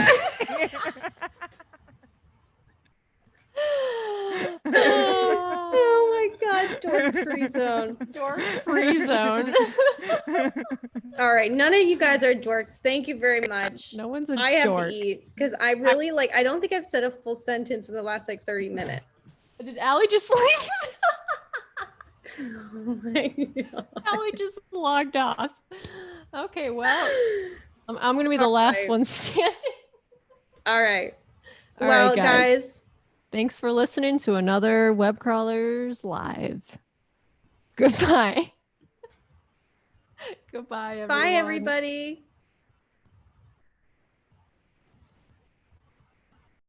Oh my God, dork free zone. Dork free zone. All right, none of you guys are dorks. Thank you very much. No one's a I have dork. to eat because I really I don't think I've said a full sentence in the last 30 minutes. Did Allie just leave? Oh my God. Allie just logged off. Okay, well, I'm gonna be the All last right. one standing. All right. All Well, right, guys. Thanks for listening to another Web Crawlers Live. Goodbye. Goodbye, everyone. Bye, everybody.